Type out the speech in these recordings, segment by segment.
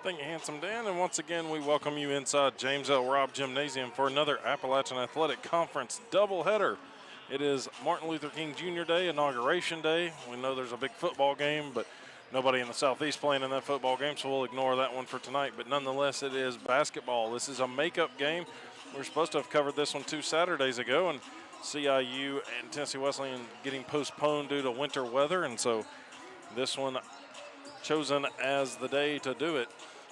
Thank you, Handsome Dan. And once again, we welcome you inside James L. Robb Gymnasium for another Appalachian Athletic Conference doubleheader. It is Martin Luther King Jr. Day, Inauguration Day. We know there's a big football game, but nobody in the Southeast playing in that football game, so we'll ignore that one for tonight. But nonetheless, it is basketball. This is a makeup game. We were supposed to have covered this one 2 Saturdays ago, and CIU and Tennessee Wesleyan getting postponed due to winter weather, and so this one chosen as the day to do it.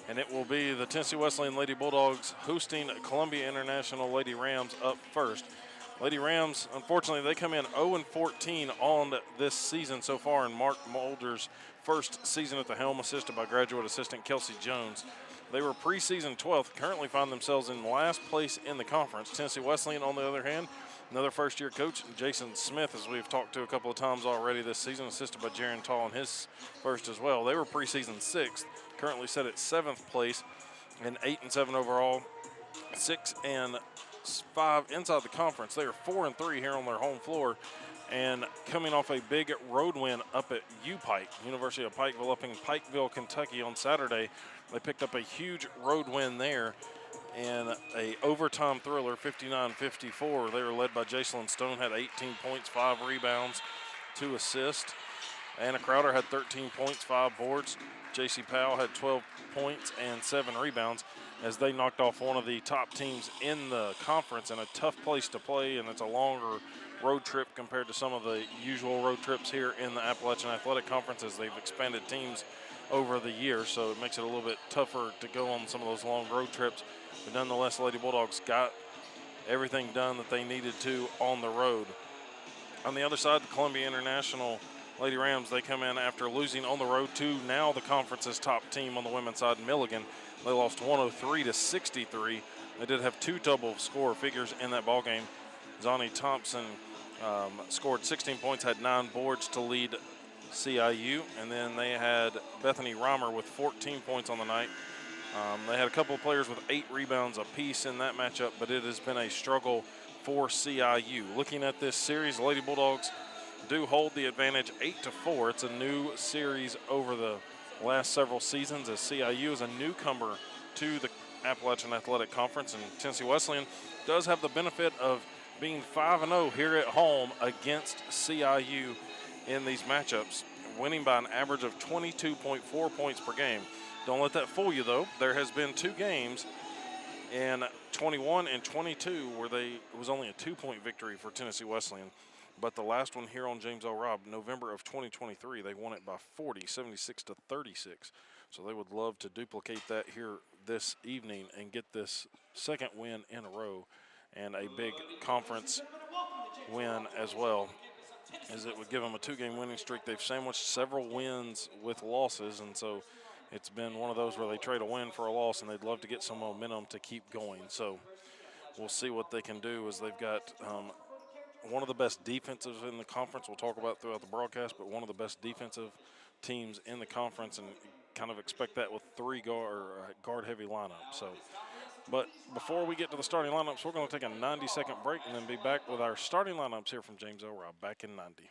And it will be the Tennessee Wesleyan Lady Bulldogs hosting Columbia International Lady Rams up first. Lady Rams, unfortunately, they come in 0-14 on this season so far in Mark Mulder's first season at the helm, assisted by graduate assistant Kelsey Jones. They were preseason 12th, currently find themselves in last place in the conference. Tennessee Wesleyan, on the other hand, another first-year coach, Jason Smith, as we've talked to a couple of times already this season, assisted by Jaron Tall in his first as well. They were preseason 6th, currently set at 7th place, and 8-7 overall, 6-5 inside the conference. They are 4-3 here on their home floor, and coming off a big road win up at U-Pike, University of Pikeville, up in Pikeville, Kentucky on Saturday. They picked up a huge road win there and a overtime thriller, 59-54. They were led by Jacelyn Stone, had 18 points, 5 rebounds, 2 assists. Anna Crowder had 13 points, 5 boards. J.C. Powell had 12 points and 7 rebounds as they knocked off one of the top teams in the conference in a tough place to play, and it's a longer road trip compared to some of the usual road trips here in the Appalachian Athletic Conference as they've expanded teams over the years, so it makes it a little bit tougher to go on some of those long road trips. But nonetheless, the Lady Bulldogs got everything done that they needed to on the road. On the other side, the Columbia International Lady Rams, they come in after losing on the road to now the conference's top team on the women's side, Milligan. They lost 103-63. They did have 2 double score figures in that ball game. Zonnie Thompson scored 16 points, had 9 boards to lead CIU, and then they had Bethany Romer with 14 points on the night. They had a couple of players with 8 rebounds apiece in that matchup, but it has been a struggle for CIU. Looking at this series, the Lady Bulldogs do hold the advantage 8-4. It's a new series over the last several seasons as CIU is a newcomer to the Appalachian Athletic Conference, and Tennessee Wesleyan does have the benefit of being 5-0 here at home against CIU in these matchups, winning by an average of 22.4 points per game. Don't let that fool you, though. There has been 2 games in 21 and 22 where it was only a 2-point victory for Tennessee Wesleyan. But the last one here on James L. Robb, November of 2023, they won it by 40, 76-36. So they would love to duplicate that here this evening and get this second win in a row and a big conference win as well, as it would give them a 2-game winning streak. They've sandwiched several wins with losses, and so it's been one of those where they trade a win for a loss, and they'd love to get some momentum to keep going. So we'll see what they can do, as they've got one of the best defenses in the conference. We'll talk about throughout the broadcast, but one of the best defensive teams in the conference, and kind of expect that with 3 guard-heavy lineup. So, but before we get to the starting lineups, we're going to take a 90-second break and then be back with our starting lineups here from James L. Robb. Back in 90.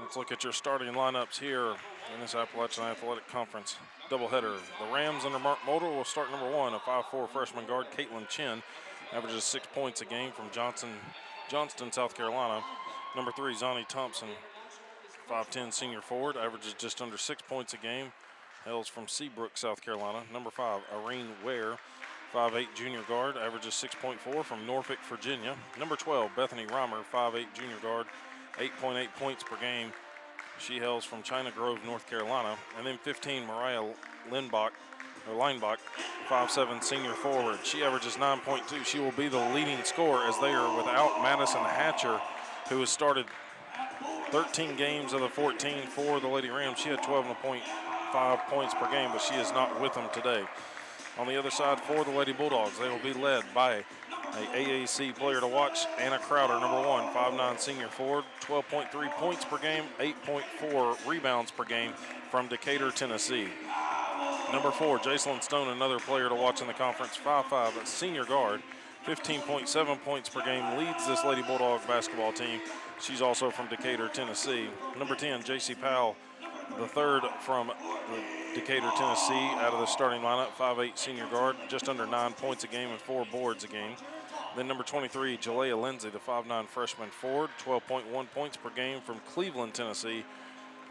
Let's look at your starting lineups here in this Appalachian Athletic Conference doubleheader. The Rams under Mark Mulder will start number 1, a 5'4" freshman guard, Caitlin Chin, averages 6 points a game from Johnston, South Carolina. Number 3, Zani Thompson, 5'10" senior forward, averages just under 6 points a game, hails from Seabrook, South Carolina. Number 5, Irene Ware, 5'8" junior guard, averages 6.4 from Norfolk, Virginia. Number 12, Bethany Reimer, 5'8" junior guard, 8.8 points per game. She hails from China Grove, North Carolina. And then 15, Mariah Leinbach, 5'7" senior forward. She averages 9.2. She will be the leading scorer as they are without Madison Hatcher, who has started 13 games of the 14 for the Lady Rams. She had 12.5 points per game, but she is not with them today. On the other side for the Lady Bulldogs, they will be led by a AAC player to watch, Anna Crowder, number 1, 5'9" senior forward, 12.3 points per game, 8.4 rebounds per game from Decatur, Tennessee. Number 4, Jacelyn Stone, another player to watch in the conference, 5'5", a senior guard, 15.7 points per game, leads this Lady Bulldog basketball team. She's also from Decatur, Tennessee. Number 10, J.C. Powell, the third from Decatur, Tennessee, out of the starting lineup, 5'8" senior guard, just under 9 points a game and 4 boards a game. Then number 23, Jalea Lindsay, the 5'9" freshman forward, 12.1 points per game from Cleveland, Tennessee.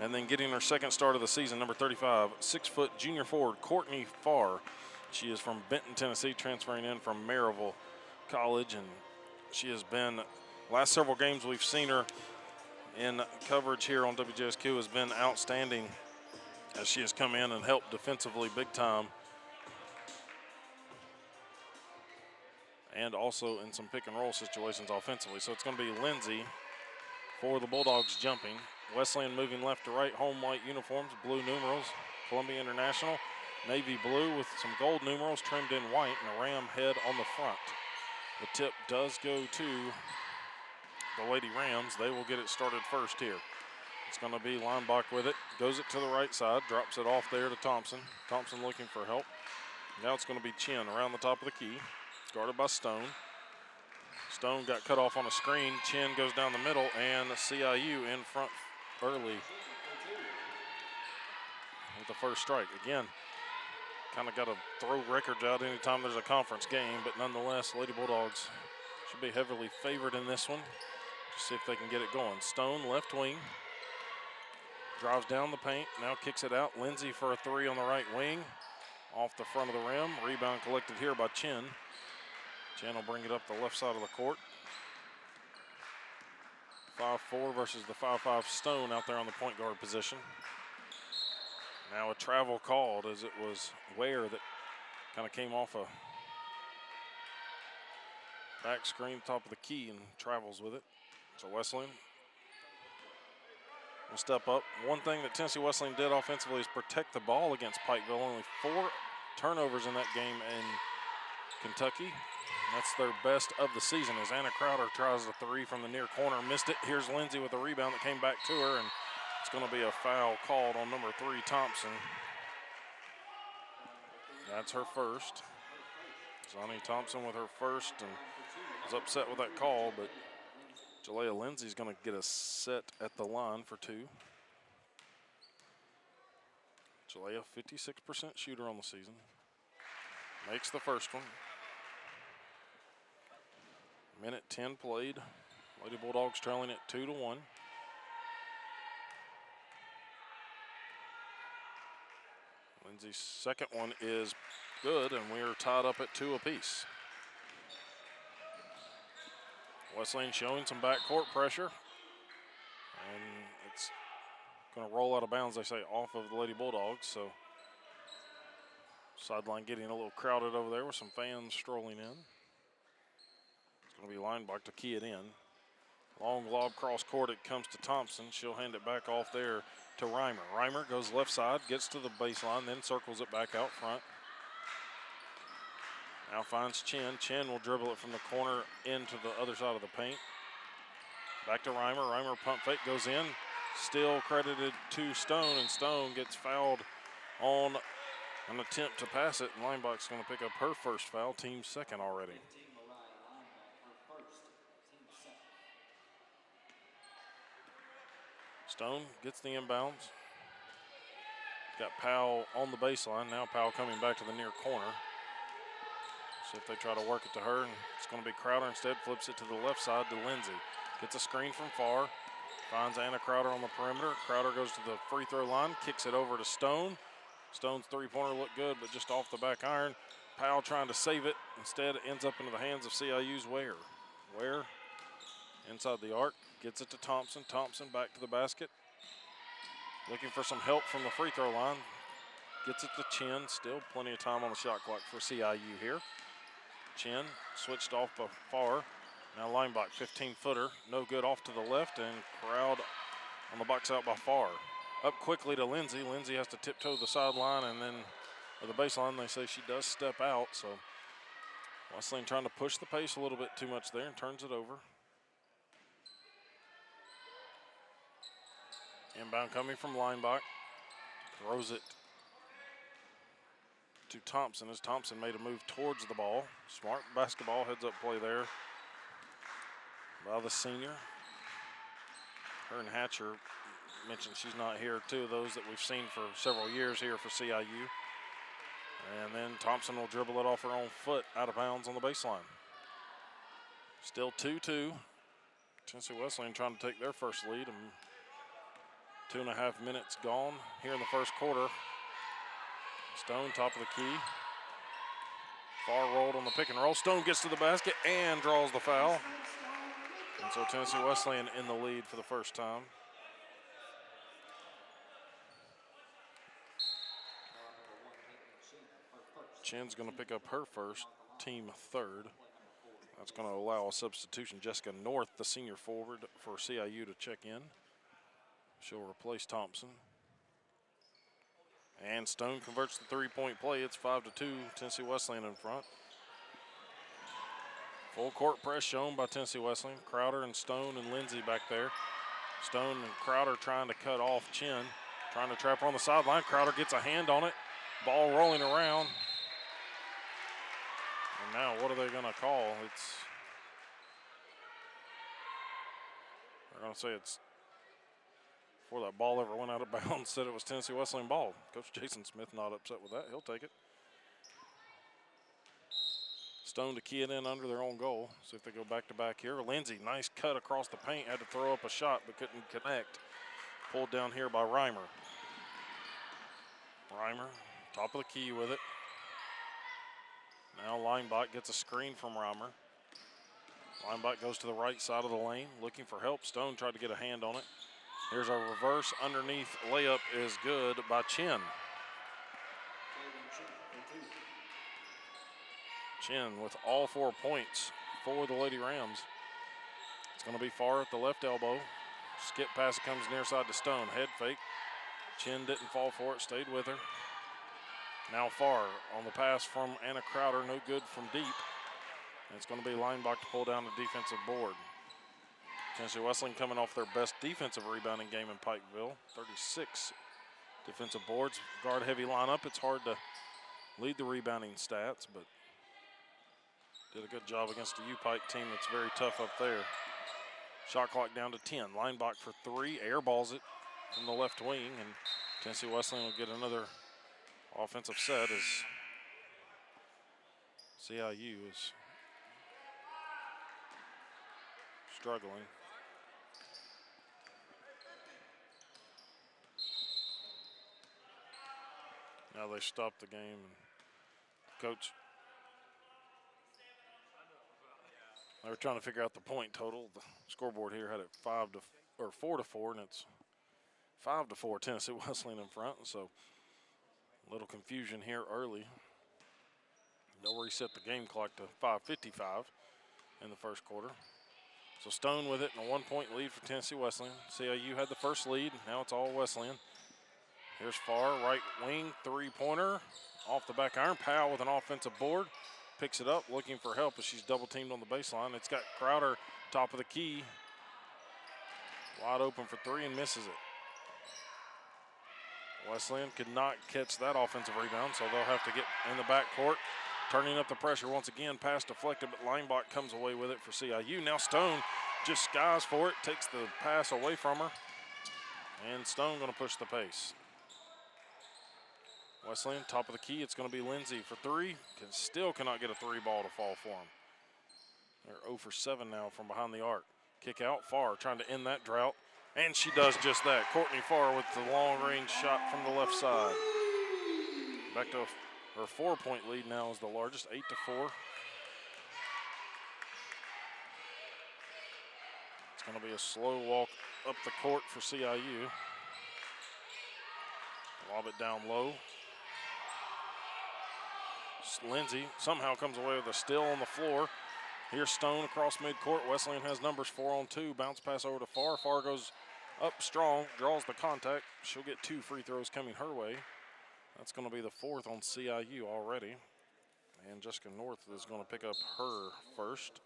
And then getting her second start of the season, number 35, 6' junior forward, Courtney Farr. She is from Benton, Tennessee, transferring in from Maryville College. And she has been, last several games we've seen her in coverage here on WJSQ, has been outstanding as she has come in and helped defensively big time. And also in some pick and roll situations offensively. So it's going to be Lindsay for the Bulldogs jumping. Wesleyan moving left to right, home white uniforms, blue numerals, Columbia International, navy blue with some gold numerals trimmed in white and a ram head on the front. The tip does go to the Lady Rams. They will get it started first here. It's going to be Leinbach with it, goes it to the right side, drops it off there to Thompson. Thompson looking for help. Now it's going to be Chin around the top of the key. Guarded by Stone. Stone got cut off on a screen. Chin goes down the middle, and CIU in front early with the first strike. Again, kind of got to throw records out anytime there's a conference game, but nonetheless, Lady Bulldogs should be heavily favored in this one. Just see if they can get it going. Stone, left wing, drives down the paint, now kicks it out. Lindsay for a 3 on the right wing, off the front of the rim. Rebound collected here by Chin. Chin will bring it up the left side of the court. 5'4" versus the 5'5" Stone out there on the point guard position. Now a travel called, as it was Ware that kind of came off a back screen, top of the key, and travels with it. So Wesleyan will step up. One thing that Tennessee Wesleyan did offensively is protect the ball against Pikeville. Only 4 turnovers in that game in Kentucky. That's their best of the season as Anna Crowder tries a 3 from the near corner, missed it. Here's Lindsay with a rebound that came back to her, and it's going to be a foul called on number 3, Thompson. That's her first. Zani Thompson with her first, and was upset with that call, but Jalea Lindsay's going to get a set at the line for 2. Jalea, 56% shooter on the season. Makes the first one. Minute 10 played. Lady Bulldogs trailing it 2-1. Lindsay's second one is good, and we are tied up at 2 apiece. Wesleyan showing some backcourt pressure, and it's going to roll out of bounds, they say, off of the Lady Bulldogs. So sideline getting a little crowded over there with some fans strolling in. It's going to be Leinbach to key it in. Long lob cross court, it comes to Thompson. She'll hand it back off there to Reimer. Reimer goes left side, gets to the baseline, then circles it back out front. Now finds Chin. Chin will dribble it from the corner into the other side of the paint. Back to Reimer. Reimer pump fake goes in. Still credited to Stone, and Stone gets fouled on an attempt to pass it. And Leinbach's going to pick up her first foul, team second already. Stone gets the inbounds. Got Powell on the baseline. Now Powell coming back to the near corner. See if they try to work it to her. And it's going to be Crowder instead. Flips it to the left side to Lindsay. Gets a screen from far. Finds Anna Crowder on the perimeter. Crowder goes to the free throw line. Kicks it over to Stone. Stone's three-pointer looked good, but just off the back iron. Powell trying to save it. Instead, it ends up into the hands of CIU's Ware. Ware inside the arc. Gets it to Thompson. Thompson back to the basket. Looking for some help from the free throw line. Gets it to Chin. Still plenty of time on the shot clock for CIU here. Chin switched off by far. Now Linebach, 15-footer. No good off to the left, and Crowd on the box out by far. Up quickly to Lindsay. Lindsay has to tiptoe the sideline, and then or the baseline, they say she does step out. So Wesleyan trying to push the pace a little bit too much there and turns it over. Inbound coming from Linebach. Throws it to Thompson as Thompson made a move towards the ball. Smart basketball, heads up play there by the senior. Her and Hatcher mentioned she's not here. Two of those that we've seen for several years here for CIU. And then Thompson will dribble it off her own foot out of bounds on the baseline. Still 2-2. Tennessee Wesleyan trying to take their first lead. And 2.5 minutes gone here in the first quarter. Stone, top of the key. Far rolled on the pick and roll. Stone gets to the basket and draws the foul. And so Tennessee Wesleyan in the lead for the first time. Chin's going to pick up her first, team third. That's going to allow a substitution. Jessica North, the senior forward for CIU, to check in. She'll replace Thompson. And Stone converts the three-point play. It's 5-2, Tennessee Wesleyan in front. Full court press shown by Tennessee Wesleyan. Crowder and Stone and Lindsay back there. Stone and Crowder trying to cut off Chin. Trying to trap her on the sideline. Crowder gets a hand on it. Ball rolling around. And now what are they going to call? They're going to say it's before that ball ever went out of bounds, said it was Tennessee Wesleyan ball. Coach Jason Smith not upset with that. He'll take it. Stone to key it in under their own goal. See if they go back-to-back here. Lindsay, nice cut across the paint. Had to throw up a shot but couldn't connect. Pulled down here by Reimer. Reimer, top of the key with it. Now Linebach gets a screen from Reimer. Linebach goes to the right side of the lane, looking for help. Stone tried to get a hand on it. Here's a reverse underneath layup is good by Chin. Chin with all 4 points for the Lady Rams. It's going to be far at the left elbow. Skip pass comes near side to Stone. Head fake. Chin didn't fall for it, stayed with her. Now far on the pass from Anna Crowder, no good from deep. And it's going to be Linebach to pull down the defensive board. Tennessee Wesleyan coming off their best defensive rebounding game in Pikeville. 36 defensive boards. Guard-heavy lineup. It's hard to lead the rebounding stats, but did a good job against a U-Pike team that's very tough up there. Shot clock down to 10. Linebach for three. Airballs it from the left wing, and Tennessee Wesleyan will get another offensive set as CIU is struggling. Now they stopped the game, and coach, they were trying to figure out the point total. The scoreboard here had it 4-4, and it's 5-4 Tennessee Wesleyan in front. So a little confusion here early. They'll reset the game clock to 5:55 in the first quarter. So Stone with it and a 1-point lead for Tennessee Wesleyan. CIU had the first lead. Now it's all Wesleyan. Here's far right wing three-pointer off the back iron. Powell with an offensive board. Picks it up, looking for help as she's double teamed on the baseline. It's got Crowder top of the key. Wide open for three and misses it. Wesleyan could not catch that offensive rebound, so they'll have to get in the backcourt. Turning up the pressure once again. Pass deflected, but Linebach comes away with it for CIU. Now Stone just skies for it, takes the pass away from her. And Stone going to push the pace. Wesleyan, top of the key. It's going to be Lindsay for three. Still cannot get a three ball to fall for him. They're 0 for 7 now from behind the arc. Kick out, Farr trying to end that drought. And she does just that. Courtney Farr with the long-range shot from the left side. Back to her 4-point lead now is the largest, 8-4. It's going to be a slow walk up the court for CIU. Lob it down low. Lindsay somehow comes away with a steal on the floor. Here's Stone across midcourt. Wesleyan has numbers 4-on-2. Bounce pass over to Farr. Farr goes up strong, draws the contact. She'll get 2 free throws coming her way. That's going to be the 4th on CIU already. And Jessica North is going to pick up her first.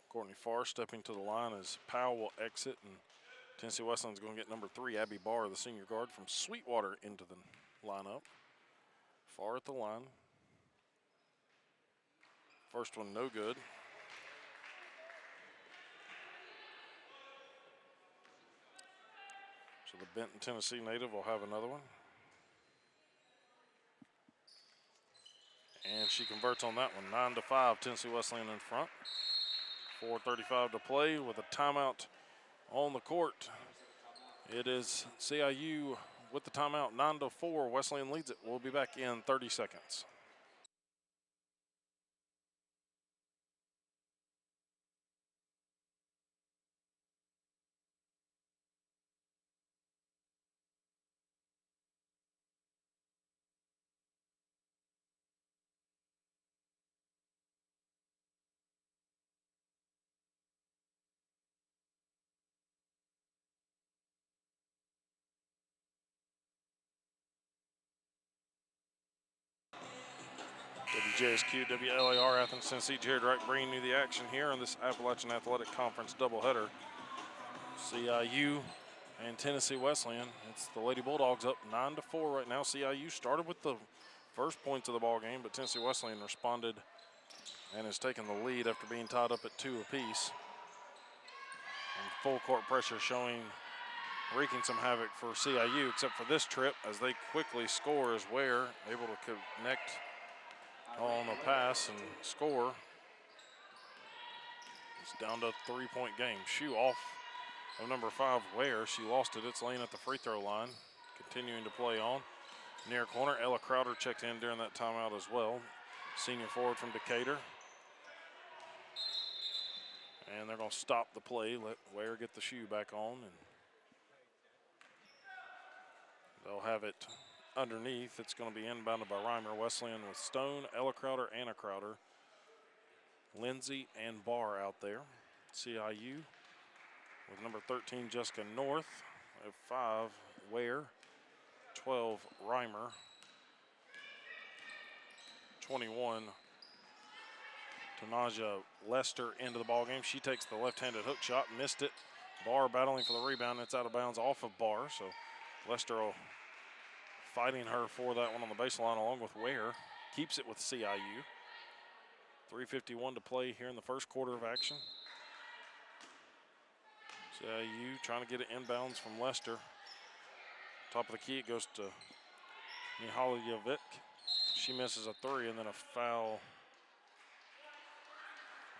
Courtney Farr stepping to the line as Powell will exit, and Tennessee Wesleyan's going to get number 3, Abby Barr, the senior guard from Sweetwater, into the lineup. Farr at the line. First one no good. So the Benton, Tennessee native will have another one. And she converts on that one. 9-5, Tennessee Wesleyan in front. 4:35 to play with a timeout on the court. It is CIU with the timeout, 9-4. Wesleyan leads it. We'll be back in 30 seconds. WJSQ, WLAR, Athens, Tennessee. Jared Wright bringing you the action here on this Appalachian Athletic Conference doubleheader. CIU and Tennessee Wesleyan. It's the Lady Bulldogs up 9-4 right now. CIU started with the first points of the ball game, but Tennessee Wesleyan responded and has taken the lead after being tied up at 2 apiece. And full court pressure wreaking some havoc for CIU, except for this trip as they quickly score as Ware able to connect on a pass and score. It's down to a 3-point game. Shoe off of number 5, Ware. She lost it. It's laying at the free throw line. Continuing to play on. Near corner, Ella Crowder checked in during that timeout as well. Senior forward from Decatur. And they're going to stop the play, let Ware get the shoe back on, and they'll have it underneath. It's going to be inbounded by Reimer. Wesleyan with Stone, Ella Crowder, Anna Crowder, Lindsay, and Barr out there. CIU with number 13, Jessica North. At 5, Ware. 12, Reimer. 21, Tanaja Lester into the ballgame. She takes the left-handed hook shot, missed it. Barr battling for the rebound. It's out of bounds off of Barr, so Lester fighting her for that one on the baseline along with Ware. Keeps it with CIU. 3:51 to play here in the first quarter of action. CIU trying to get it inbounds from Lester. Top of the key, it goes to Mihaljevic. She misses a 3, and then a foul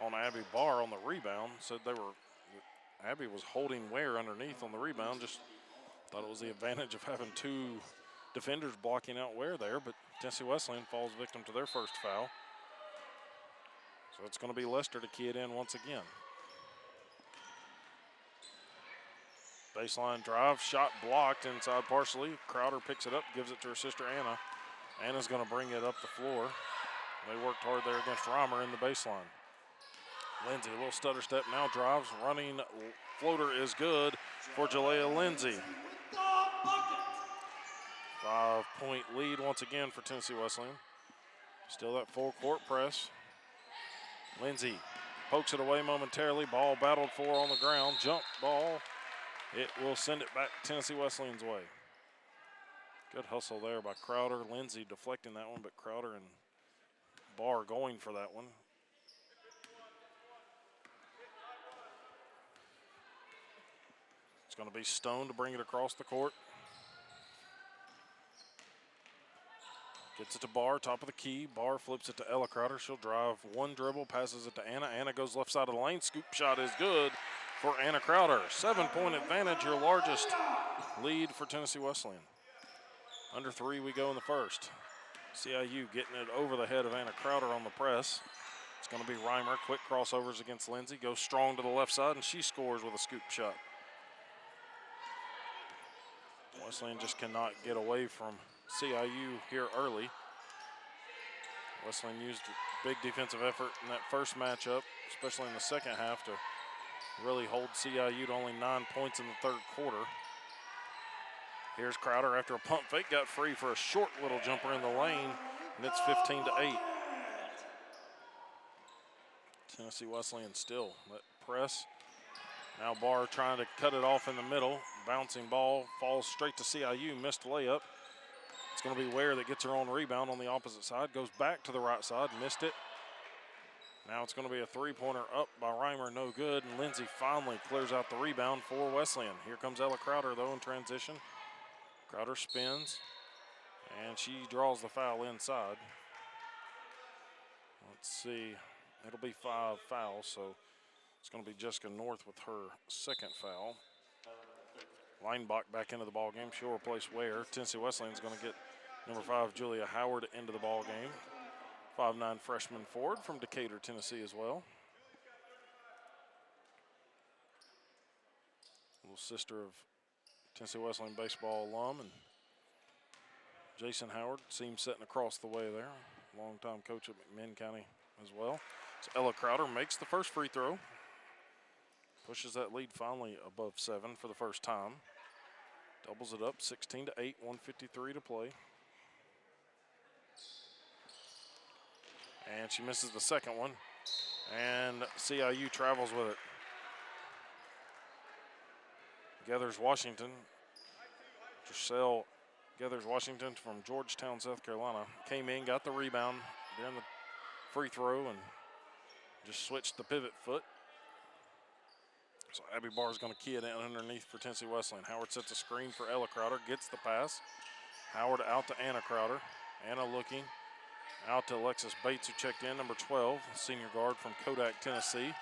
on Abby Barr on the rebound. Said Abby was holding Ware underneath on the rebound. Just thought it was the advantage of having 2 defenders blocking out Ware there, but Tennessee Wesleyan falls victim to their first foul. So it's going to be Lester to key it in once again. Baseline drive, shot blocked inside partially. Crowder picks it up, gives it to her sister Anna. Anna's going to bring it up the floor. They worked hard there against Reimer in the baseline. Lindsay, a little stutter step, now drives, running floater is good for Jalea Lindsay. 5-point lead once again for Tennessee Wesleyan. Still that full court press. Lindsay pokes it away momentarily. Ball battled for on the ground. Jump ball. It will send it back Tennessee Wesleyan's way. Good hustle there by Crowder. Lindsay deflecting that one, but Crowder and Barr going for that one. going to be Stone to bring it across the court. Gets it to Barr, top of the key. Barr flips it to Ella Crowder. She'll drive one dribble, passes it to Anna. Anna goes left side of the lane. Scoop shot is good for Anna Crowder. 7-point advantage, your largest lead for Tennessee Wesleyan. Under 3 we go in the first. CIU getting it over the head of Anna Crowder on the press. It's going to be Reimer. Quick crossovers against Lindsay. Goes strong to the left side, and she scores with a scoop shot. Wesleyan just cannot get away from CIU here early. Wesleyan used a big defensive effort in that first matchup, especially in the second half, to really hold CIU to only 9 points in the third quarter. Here's Crowder after a pump fake, got free for a short little jumper in the lane, and it's 15-8. Tennessee Wesleyan still let press. Now Barr trying to cut it off in the middle. Bouncing ball falls straight to CIU, missed layup. It's going to be Ware that gets her own rebound on the opposite side, goes back to the right side, missed it. Now it's going to be a three-pointer up by Reimer, no good, and Lindsay finally clears out the rebound for Wesleyan. Here comes Ella Crowder, though, in transition. Crowder spins, and she draws the foul inside. Let's see, it'll be 5 fouls, so it's going to be Jessica North with her second foul. Linebach back into the ball game. She'll replace Ware. Tennessee Wesleyan's going to get number 5, Julia Howard, into the ball game. 5'9" freshman forward from Decatur, Tennessee as well. Little sister of Tennessee Wesleyan baseball alum, and Jason Howard seems setting across the way there. Longtime coach at McMinn County as well. So Ella Crowder makes the first free throw. Pushes that lead finally above 7 for the first time. Doubles it up, 16-8, 1:53 to play. And she misses the second one. And CIU travels with it. Gathers Washington. Giselle Gathers Washington from Georgetown, South Carolina. Came in, got the rebound during the free throw, and just switched the pivot foot. So Abby Barr is going to key it in underneath for Tennessee Wesleyan. Howard sets a screen for Ella Crowder, gets the pass. Howard out to Anna Crowder. Anna looking out to Alexis Bates, who checked in, number 12, senior guard from Kodak, Tennessee.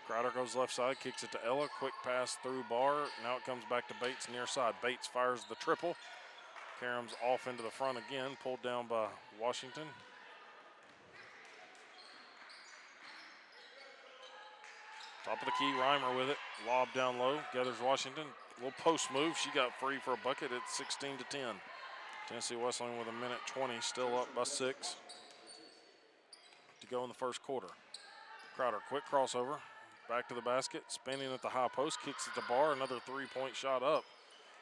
Crowder goes left side, kicks it to Ella. Quick pass through Barr. Now it comes back to Bates near side. Bates fires the triple. Karam's off into the front again, pulled down by Washington. Top of the key, Reimer with it. Lob down low, gathers Washington. Little post move, she got free for a bucket. It's 16-10. Tennessee Wesleyan with 1:20, still up by 6 to go in the first quarter. Crowder, quick crossover, back to the basket, spinning at the high post, kicks it to Barr, another three-point shot up.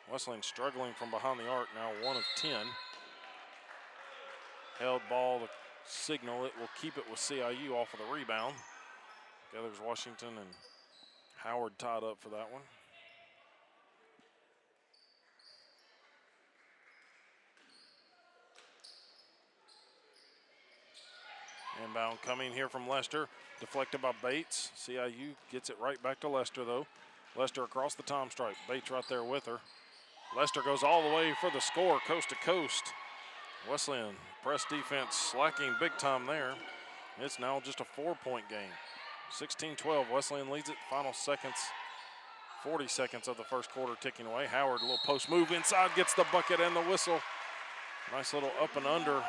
Wesleyan struggling from behind the arc, now 1 of 10. Held ball, the signal, it will keep it with CIU off of the rebound. Gathers Washington and Howard tied up for that one. Inbound coming here from Lester, deflected by Bates. CIU gets it right back to Lester, though. Lester across the time stripe. Bates right there with her. Lester goes all the way for the score, coast to coast. Wesleyan press defense slacking big time there. It's now just a 4-point game. 16-12, Wesleyan leads it. Final seconds, 40 seconds of the first quarter ticking away. Howard, a little post move inside, gets the bucket and the whistle. Nice little up and under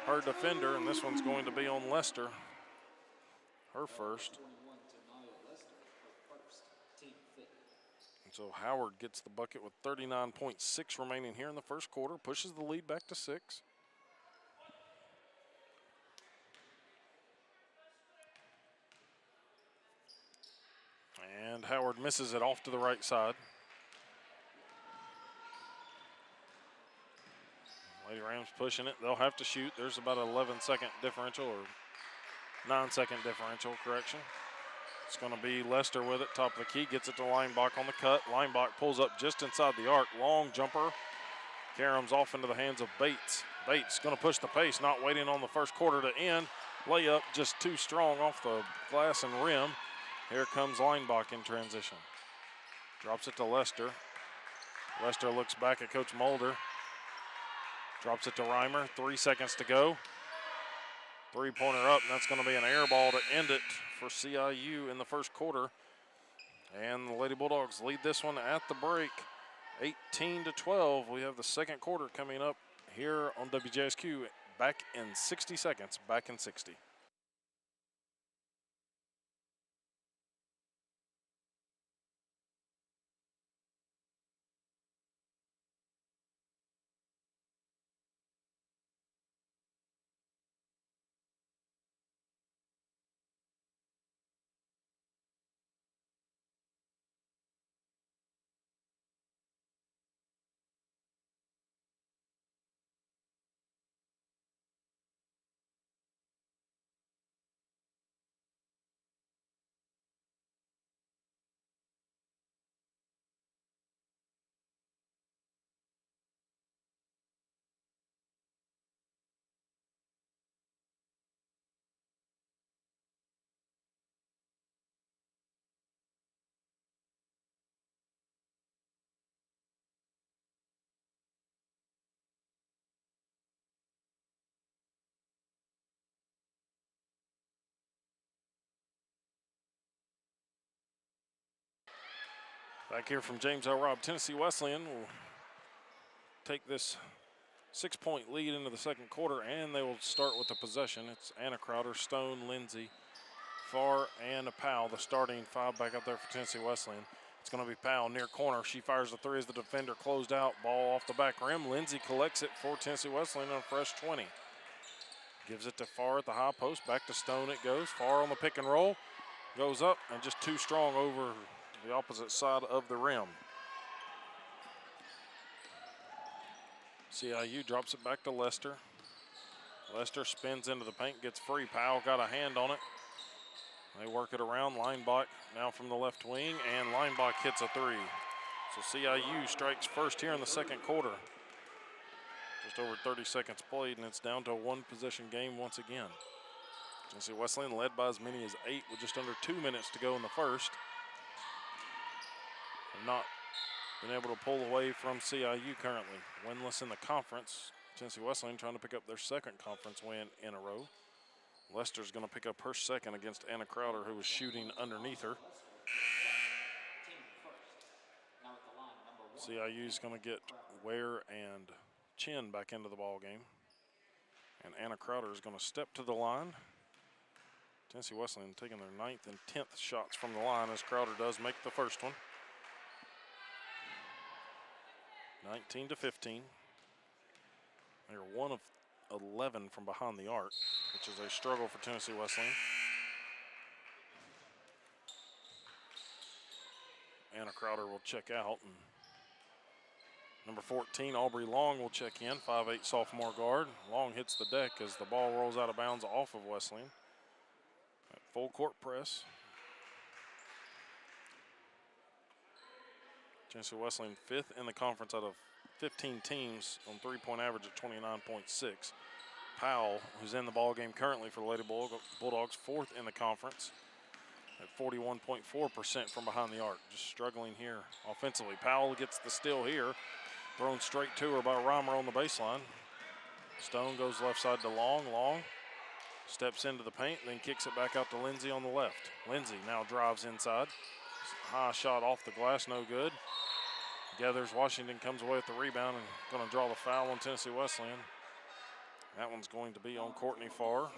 her defender, and this one's going to be on Lester, her first. And so Howard gets the bucket with 39.6 remaining here in the first quarter, pushes the lead back to 6. And Howard misses it off to the right side. Lady Rams pushing it. They'll have to shoot. There's about an 11-second differential, or 9-second differential, correction. It's going to be Lester with it, top of the key, gets it to Linebach on the cut. Linebach pulls up just inside the arc. Long jumper. Karam's off into the hands of Bates. Bates going to push the pace, not waiting on the first quarter to end. Layup just too strong off the glass and rim. Here comes Linebach in transition. Drops it to Lester. Lester looks back at Coach Mulder. Drops it to Reimer. 3 seconds to go. Three-pointer up, and that's going to be an air ball to end it for CIU in the first quarter. And the Lady Bulldogs lead this one at the break, 18-12. We have the second quarter coming up here on WJSQ. Back in 60 seconds, back in 60. Back here from James L. Robb, Tennessee Wesleyan will take this 6-point lead into the second quarter, and they will start with the possession. It's Anna Crowder, Stone, Lindsay, Farr, and Powell, the starting five back up there for Tennessee Wesleyan. It's going to be Powell near corner. She fires the three as the defender closed out. Ball off the back rim. Lindsay collects it for Tennessee Wesleyan on a fresh 20. Gives it to Farr at the high post. Back to Stone it goes. Farr on the pick and roll. Goes up and just too strong over the opposite side of the rim. CIU drops it back to Lester. Lester spins into the paint, gets free. Powell got a hand on it. They work it around. Linebach now from the left wing, and Linebach hits a three. So CIU strikes first here in the second quarter. Just over 30 seconds played, and it's down to a one-possession game once again. Tennessee Wesleyan led by as many as 8 with just under 2 minutes to go in the first. Have not been able to pull away from CIU currently. Winless in the conference. Tennessee Wesleyan trying to pick up their second conference win in a row. Lester's going to pick up her second against Anna Crowder, who was shooting underneath her. CIU's going to get Ware and Chin back into the ball game. And Anna Crowder is going to step to the line. Tennessee Wesleyan taking their 9th and 10th shots from the line as Crowder does make the first one. 19-15. They're 1 of 11 from behind the arc, which is a struggle for Tennessee Wesleyan. Anna Crowder will check out, and number 14, Aubrey Long, will check in, 5'8" sophomore guard. Long hits the deck as the ball rolls out of bounds off of Wesleyan. At full court press. Tennessee Wesleyan 5th in the conference out of 15 teams on three-point average at 29.6. Powell, who's in the ball game currently for the Lady Bulldogs, 4th in the conference at 41.4% from behind the arc. Just struggling here offensively. Powell gets the steal here, thrown straight to her by Reimer on the baseline. Stone goes left side to Long. Long steps into the paint, then kicks it back out to Lindsay on the left. Lindsay now drives inside. High shot off the glass, no good. Gathers Washington comes away with the rebound and going to draw the foul on Tennessee Wesleyan. That one's going to be on Courtney Farr.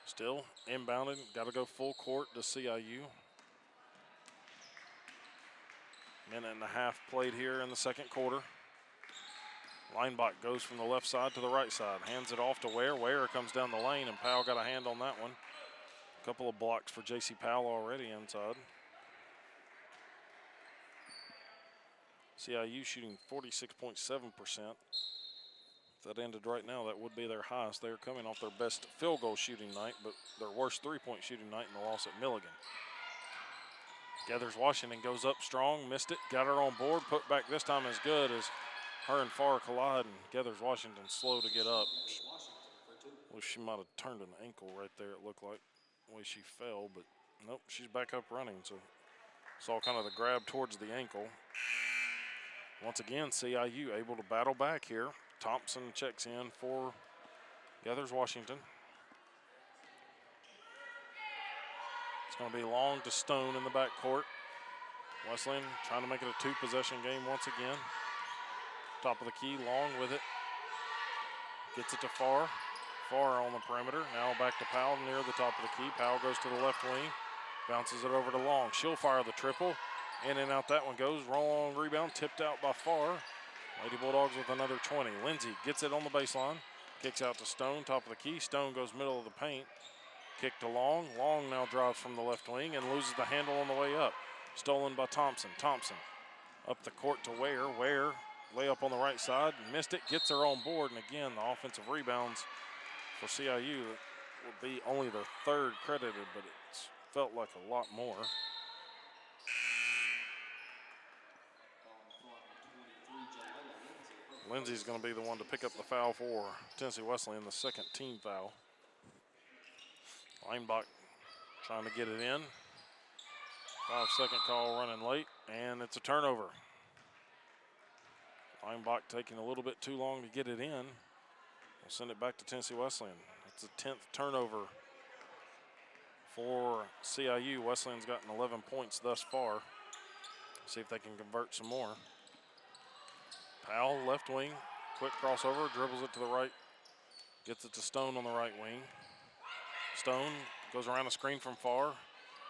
Still inbounded, got to go full court to CIU. Minute and a half played here in the second quarter. Linebach goes from the left side to the right side, hands it off to Ware. Ware comes down the lane, and Powell got a hand on that one. A couple of blocks for J.C. Powell already inside. CIU shooting 46.7%. If that ended right now, that would be their highest. They're coming off their best field goal shooting night, but their worst three-point shooting night in the loss at Milligan. Gathers Washington goes up strong, missed it, got her on board, put back this time as good as her and Farr collide, and Gathers Washington slow to get up. Well, she might have turned an ankle right there, it looked like. the way she fell, but nope, she's back up running. So saw kind of the grab towards the ankle. Once again, CIU able to battle back here. Thompson checks in for Gathers Washington. It's going to be long to Stone in the backcourt. Wesleyan trying to make it a two-possession game once again. Top of the key, Long with it. Gets it to Farr. Farr on the perimeter. Now back to Powell near the top of the key. Powell goes to the left wing. Bounces it over to Long. She'll fire the triple. In and out that one goes. Long rebound. Tipped out by Farr. Lady Bulldogs with another 20. Lindsay gets it on the baseline. Kicks out to Stone. Top of the key. Stone goes middle of the paint. Kick to Long. Long now drives from the left wing and loses the handle on the way up. Stolen by Thompson. Thompson up the court to Ware. Ware layup on the right side. Missed it. Gets her on board. And again, the offensive rebounds for CIU will be only their third credited, but it's felt like a lot more. Lindsay's going to be the one to pick up the foul for Tennessee Wesleyan, the second team foul. Leinbach trying to get it in. 5-second call running late, and it's a turnover. Leinbach taking a little bit too long to get it in. We'll send it back to Tennessee Wesleyan. It's the 10th turnover for CIU. Wesleyan's gotten 11 points thus far. See if they can convert some more. Powell, left wing, quick crossover, dribbles it to the right, gets it to Stone on the right wing. Stone goes around a screen from Farr,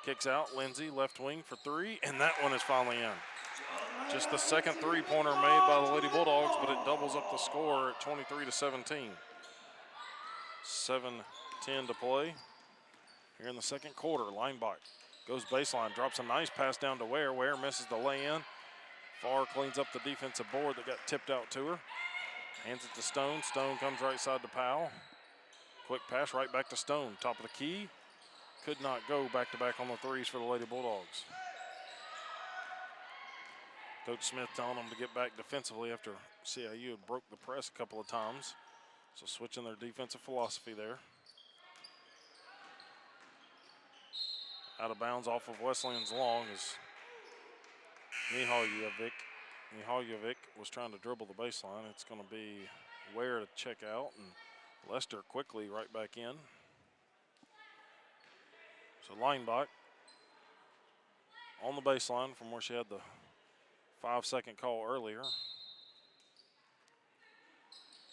kicks out. Lindsay, left wing for three, and that one is finally in. Just the second three-pointer made by the Lady Bulldogs, but it doubles up the score at 23-17. 7:10 to play here in the second quarter. Leinbach goes baseline, drops a nice pass down to Ware. Ware misses the lay-in. Farr cleans up the defensive board that got tipped out to her. Hands it to Stone. Stone comes right side to Powell. Quick pass right back to Stone. Top of the key. Could not go back-to-back on the threes for the Lady Bulldogs. Coach Smith telling them to get back defensively after CIU had broke the press a couple of times. So switching their defensive philosophy there. Out of bounds off of Wesleyan's Long is Mihaljevic was trying to dribble the baseline. It's going to be Ware to check out, and Lester quickly right back in. So Leinbach on the baseline from where she had the 5-second call earlier.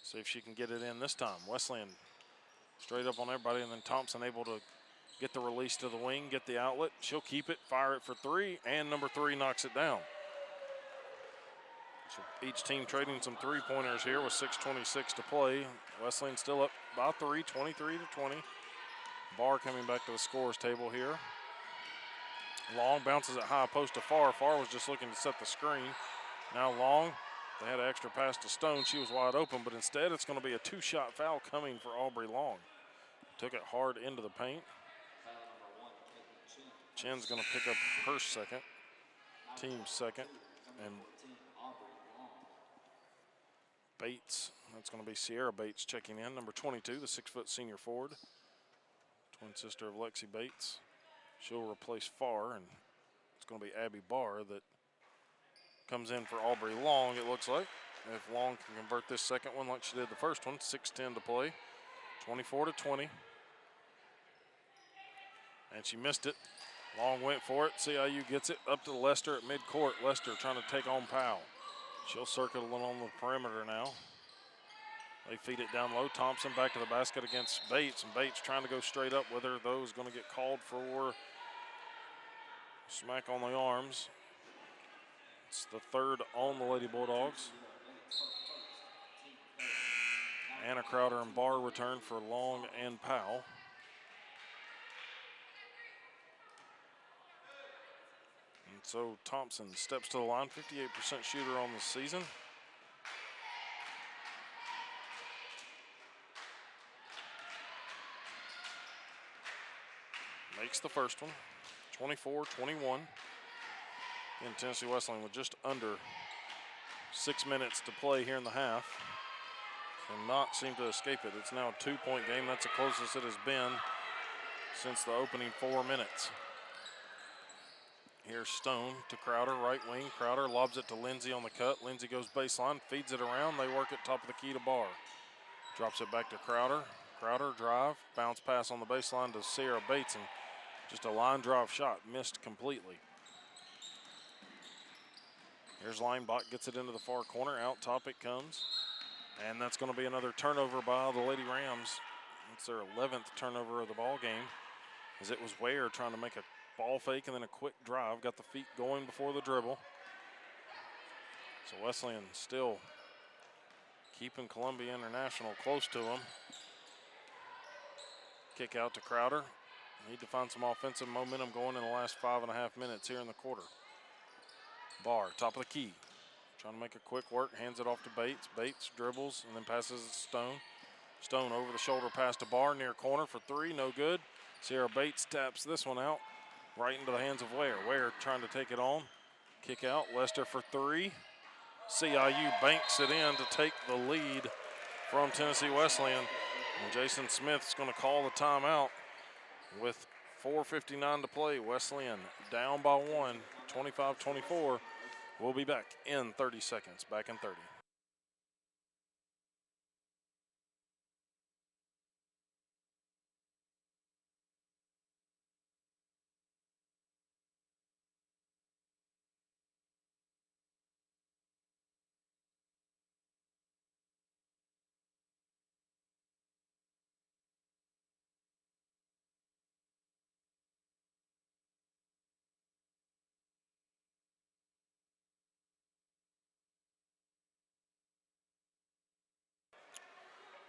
See if she can get it in this time. Wesleyan straight up on everybody, and then Thompson able to get the release to the wing, get the outlet. She'll keep it, fire it for three, and number three knocks it down. So each team trading some three-pointers here with 6:26 to play. Wesleyan still up by three, 23-20. Barr coming back to the scorers table here. Long bounces it high post to Farr. Farr was just looking to set the screen. Now Long, they had an extra pass to Stone. She was wide open, but instead it's going to be a two-shot foul coming for Aubrey Long. Took it hard into the paint. Chen's going to pick up her second, team's second, and Bates, that's going to be Sierra Bates checking in, number 22, the 6-foot senior forward. Twin sister of Lexi Bates. She'll replace Farr, and it's going to be Abby Barr that comes in for Aubrey Long, it looks like. If Long can convert this second one like she did the first one, 6:10 to play, 24-20. And she missed it. Long went for it. CIU gets it up to Lester at midcourt. Lester trying to take on Powell. She'll circle on the perimeter now. They feed it down low. Thompson back to the basket against Bates, and Bates trying to go straight up with her. Those going to get called for smack on the arms. It's the third on the Lady Bulldogs. Anna Crowder and Barr return for Long and Powell. And so Thompson steps to the line, 58% shooter on the season. Makes the first one, 24-21. In Tennessee Wesleyan with just under 6 minutes to play here in the half. Cannot seem to escape it. It's now a 2-point game. That's the closest it has been since the opening 4 minutes. Here's Stone to Crowder, right wing. Crowder lobs it to Lindsay on the cut. Lindsay goes baseline, feeds it around. They work it top of the key to Barr. Drops it back to Crowder. Crowder drive, bounce pass on the baseline to Sierra Bates, and just a line drive shot, missed completely. Here's Linebach, gets it into the far corner. Out top it comes. And that's going to be another turnover by the Lady Rams. It's their 11th turnover of the ball game, as it was Ware trying to make a ball fake and then a quick drive. Got the feet going before the dribble. So Wesleyan still keeping Columbia International close to them. Kick out to Crowder. Need to find some offensive momentum going in the last 5.5 minutes here in the quarter. Barr, top of the key. Trying to make a quick work, hands it off to Bates. Bates dribbles and then passes it to Stone. Stone over the shoulder pass to Barr, near corner for three, no good. Sierra Bates taps this one out right into the hands of Ware. Ware trying to take it on. Kick out, Lester for three. CIU banks it in to take the lead from Tennessee Wesleyan. And Jason Smith's going to call the timeout with 4:59 to play. Wesleyan down by one, 25-24. We'll be back in 30 seconds. Back in 30.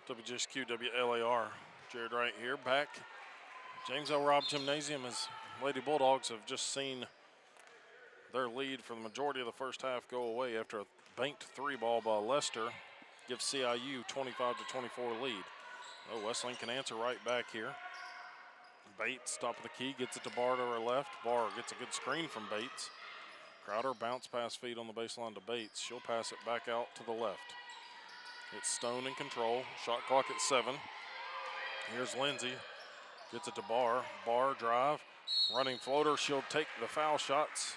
WGSQ WLAR. Jared Wright here, back. James L. Robb Gymnasium, as Lady Bulldogs have just seen their lead for the majority of the first half go away after a banked three ball by Lester. Gives CIU 25-24 lead. Oh, Wesleyan can answer right back here. Bates, top of the key, gets it to Barr to her left. Barr gets a good screen from Bates. Crowder bounce pass feed on the baseline to Bates. She'll pass it back out to the left. It's Stone in control. Shot clock at 7. Here's Lindsay. Gets it to Barr. Barr drive. Running floater. She'll take the foul shots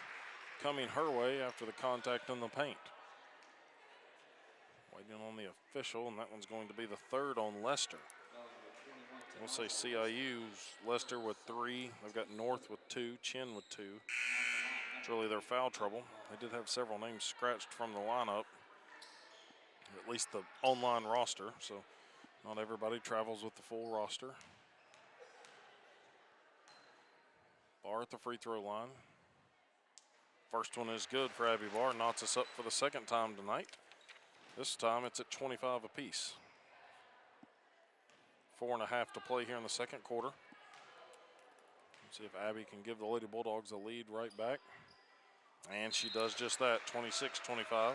coming her way after the contact in the paint. Waiting on the official, and that one's going to be the third on Lester. We'll say CIU's Lester with 3. They've got North with 2, Chin with 2. It's really their foul trouble. They did have several names scratched from the lineup, at least the online roster, so not everybody travels with the full roster. Barr at the free throw line. First one is good for Abby Barr, knots us up for the second time tonight. This time it's at 25 apiece. 4.5 to play here in the second quarter. Let's see if Abby can give the Lady Bulldogs a lead right back. And she does just that, 26-25.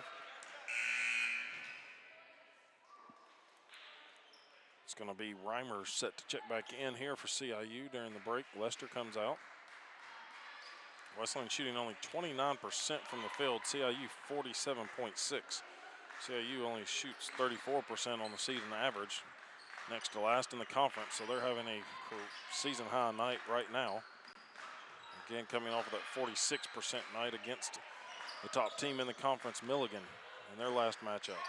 It's going to be Reimer set to check back in here for CIU during the break. Lester comes out. Wesleyan shooting only 29% from the field. CIU 47.6. CIU only shoots 34% on the season average, next to last in the conference. So they're having a season high night right now. Again, coming off of that 46% night against the top team in the conference, Milligan, in their last matchup.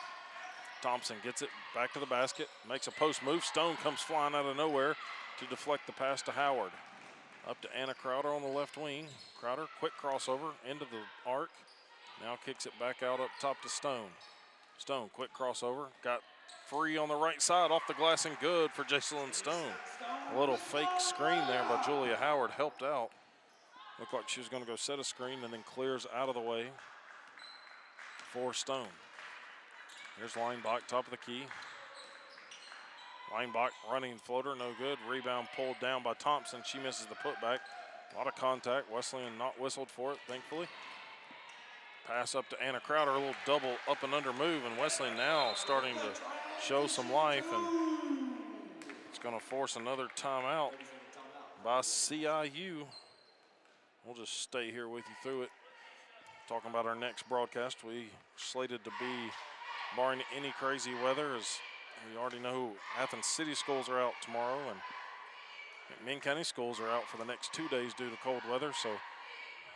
Thompson gets it back to the basket, makes a post move. Stone comes flying out of nowhere to deflect the pass to Howard. Up to Anna Crowder on the left wing. Crowder, quick crossover into the arc. Now kicks it back out up top to Stone. Stone, quick crossover. Got free on the right side, off the glass and good for Jacelyn Stone. A little fake screen there by Julia Howard, helped out. Looked like she was going to go set a screen and then clears out of the way for Stone. Here's Linebach, top of the key. Linebach running floater, no good. Rebound pulled down by Thompson. She misses the putback. A lot of contact. Wesleyan not whistled for it, thankfully. Pass up to Anna Crowder, a little double up and under move, and Wesleyan now starting to show some life, and it's going to force another timeout by CIU. We'll just stay here with you through it. Talking about our next broadcast, we slated to be, barring any crazy weather, as we already know Athens City schools are out tomorrow, and McMinn County schools are out for the next 2 days due to cold weather, so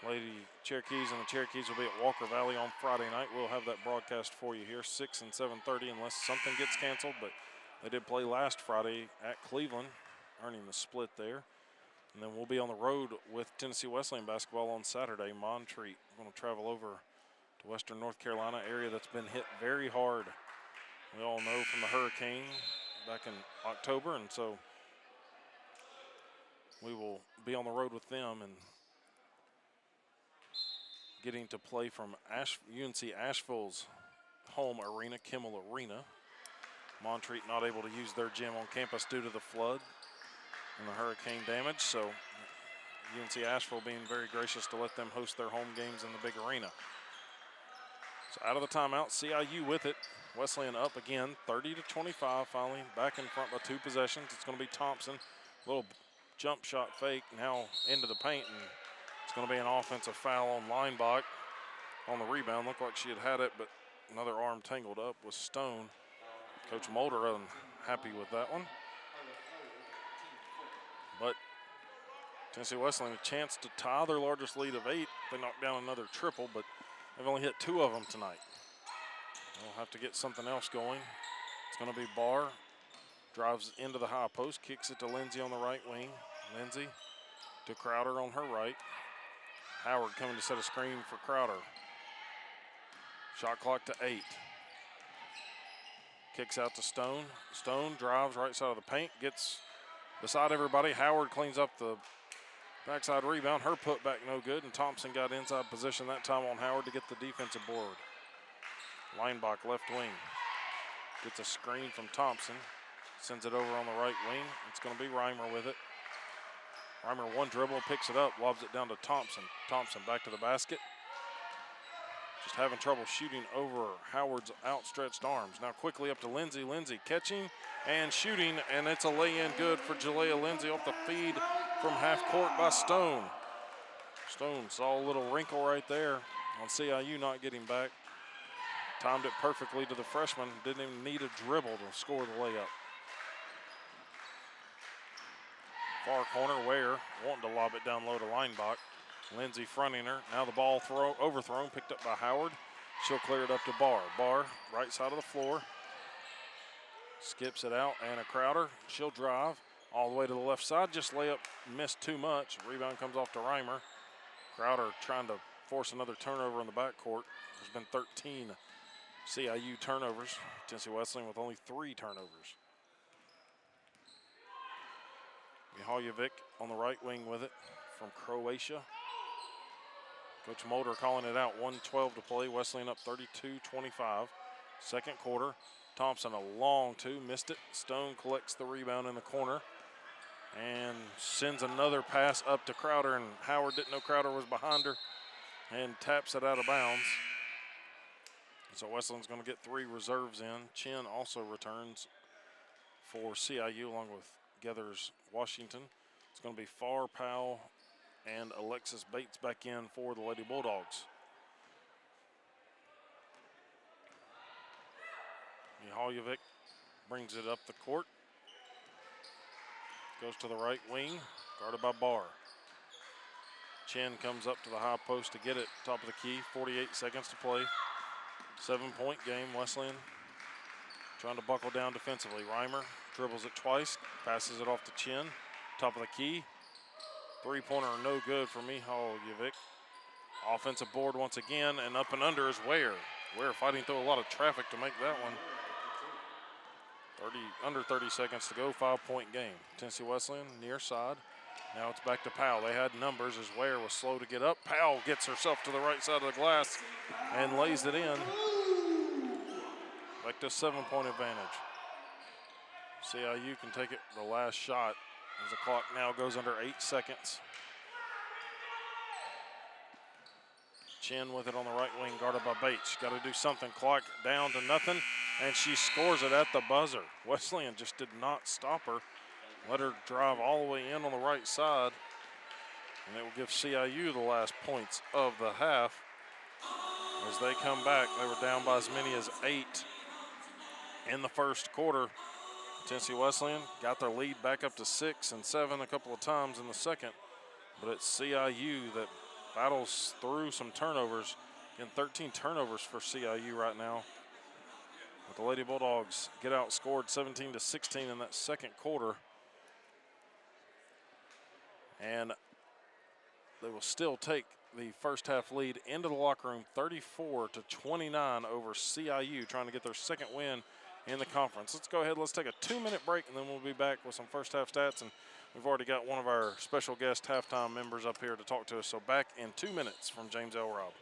Lady Cherokees and the Cherokees will be at Walker Valley on Friday night. We'll have that broadcast for you here, 6 and 7:30, unless something gets canceled. But they did play last Friday at Cleveland, earning the split there. And then we'll be on the road with Tennessee Wesleyan basketball on Saturday. Montreat. We're going to travel over to Western North Carolina, area that's been hit very hard. We all know from the hurricane back in October, and so we will be on the road with them and getting to play from UNC Asheville's home arena, Kimmel Arena. Montreat not able to use their gym on campus due to the flood and the hurricane damage, so UNC Asheville being very gracious to let them host their home games in the big arena. So out of the timeout, CIU with it. Wesleyan up again, 30-25, finally back in front by 2 possessions. It's going to be Thompson, little jump shot fake, now into the paint, and it's going to be an offensive foul on Linebach on the rebound. Looked like she had it, but another arm tangled up with Stone. Coach Mulder unhappy with that one. But Tennessee Wesleyan a chance to tie their largest lead of 8. They knocked down another triple, but they've only hit 2 of them tonight. They'll have to get something else going. It's going to be Barr. Drives into the high post, kicks it to Lindsay on the right wing. Lindsay to Crowder on her right. Howard coming to set a screen for Crowder. Shot clock to 8. Kicks out to Stone. Stone drives right side of the paint, gets beside everybody. Howard cleans up the backside rebound. Her putback no good, and Thompson got inside position that time on Howard to get the defensive board. Linebach left wing. Gets a screen from Thompson. Sends it over on the right wing. It's going to be Reimer with it. Reimer one dribble, picks it up, lobs it down to Thompson. Thompson back to the basket. Just having trouble shooting over Howard's outstretched arms. Now quickly up to Lindsay. Lindsay catching and shooting, and it's a lay-in good for Jalea Lindsay off the feed from half court by Stone. Stone saw a little wrinkle right there on CIU not getting back. Timed it perfectly to the freshman. Didn't even need a dribble to score the layup. Far corner, Ware wanting to lob it down low to Linebach. Lindsay fronting her. Now the ball overthrown, picked up by Howard. She'll clear it up to Barr. Barr, right side of the floor. Skips it out. Anna Crowder, she'll drive all the way to the left side. Just layup missed too much. Rebound comes off to Reimer. Crowder trying to force another turnover in the backcourt. There's been 13 CIU turnovers. Tennessee Wesleyan with only 3 turnovers. Mihaljevic on the right wing with it from Croatia. Coach Mulder calling it out, 1:12 to play. Wesleyan up 32-25. Second quarter. Thompson a long 2, missed it. Stone collects the rebound in the corner and sends another pass up to Crowder, and Howard didn't know Crowder was behind her and taps it out of bounds. So Wesleyan's going to get 3 reserves in. Chin also returns for CIU along with Gethers Washington. It's going to be Farr, Powell, and Alexis Bates back in for the Lady Bulldogs. Mihaljevic brings it up the court. Goes to the right wing, guarded by Barr. Chin comes up to the high post to get it, top of the key, 48 seconds to play. 7-point game, Wesleyan trying to buckle down defensively. Reimer dribbles it twice, passes it off to Chin, top of the key. 3-pointer no good for Mihaljevic. Offensive board once again, and up and under is Ware. Ware fighting through a lot of traffic to make that one. Under 30 seconds to go, 5-point game. Tennessee Wesleyan near side. Now it's back to Powell. They had numbers as Ware was slow to get up. Powell gets herself to the right side of the glass and lays it in. Back to 7-point advantage. CIU can take it the last shot as the clock now goes under 8 seconds. Chin with it on the right wing, guarded by Bates. Got to do something. Clock down to nothing, and she scores it at the buzzer. Wesleyan just did not stop her. Let her drive all the way in on the right side, and it will give CIU the last points of the half. As they come back, they were down by as many as 8 in the first quarter. Tennessee Wesleyan got their lead back up to 6 and 7 a couple of times in the second, but it's CIU that battles through some turnovers. Again, 13 turnovers for CIU right now. But the Lady Bulldogs get outscored 17-16 in that second quarter. And they will still take the first half lead into the locker room, 34-29 over CIU, trying to get their second win in the conference. Let's go ahead, let's take a 2-minute break, and then we'll be back with some first half stats. And we've already got one of our special guest halftime members up here to talk to us. So back in 2 minutes from James L. Robb.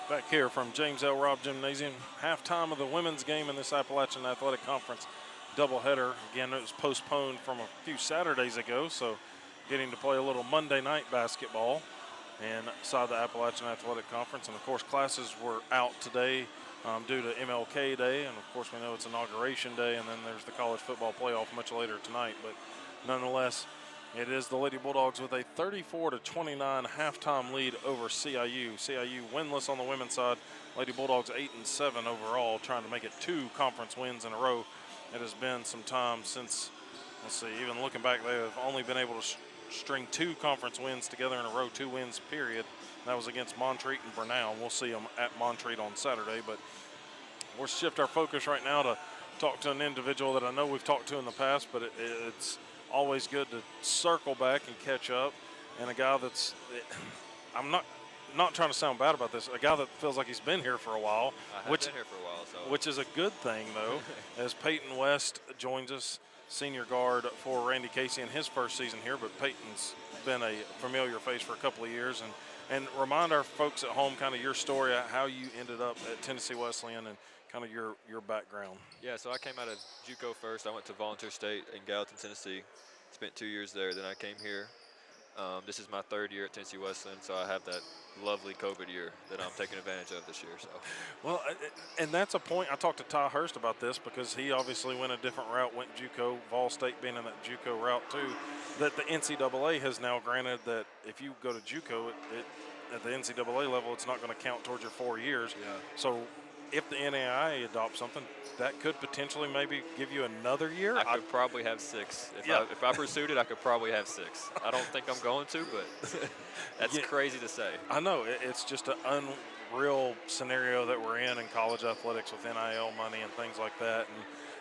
Back here from James L. Robb Gymnasium, halftime of the women's game in this Appalachian Athletic Conference doubleheader. Again, it was postponed from a few Saturdays ago, so getting to play a little Monday night basketball inside the Appalachian Athletic Conference. And of course, classes were out today due to MLK Day, and of course we know it's Inauguration Day, and then there's the college football playoff much later tonight. But nonetheless, it is the Lady Bulldogs with a 34-29 halftime lead over CIU. CIU winless on the women's side. Lady Bulldogs 8-7 overall, trying to make it 2 conference wins in a row. It has been some time since, let's see, even looking back, they have only been able to string 2 conference wins together in a row, 2 wins period. That was against Montreat and Brown. We'll see them at Montreat on Saturday, but we'll shift our focus right now to talk to an individual that I know we've talked to in the past, but it's always good to circle back and catch up. And a guy that's, I'm not trying to sound bad about this, a guy that feels like he's been here for a while. Been here for a while, so. Which is a good thing, though, as Peyton West joins us, senior guard for Randy Casey in his first season here. But Peyton's been a familiar face for a couple of years. And remind our folks at home kind of your story, how you ended up at Tennessee Wesleyan and kind of your background. Yeah, so I came out of JUCO first. I went to Volunteer State in Gallatin, Tennessee. Spent 2 years there. Then I came here. This is my 3rd year at Tennessee Wesleyan, so I have that lovely COVID year that I'm taking advantage of this year. So, well, and that's a point. I talked to Ty Hurst about this because he obviously went a different route, went JUCO, Vol State being in that JUCO route too. That the NCAA has now granted that if you go to JUCO, at the NCAA level, it's not going to count towards your 4 years. Yeah. So if the NAIA adopts something, that could potentially maybe give you another year. I could probably have 6. If I pursued it, I could probably have 6. I don't think I'm going to, but that's crazy to say. I know. It's just an unreal scenario that we're in college athletics with NIL money and things like that,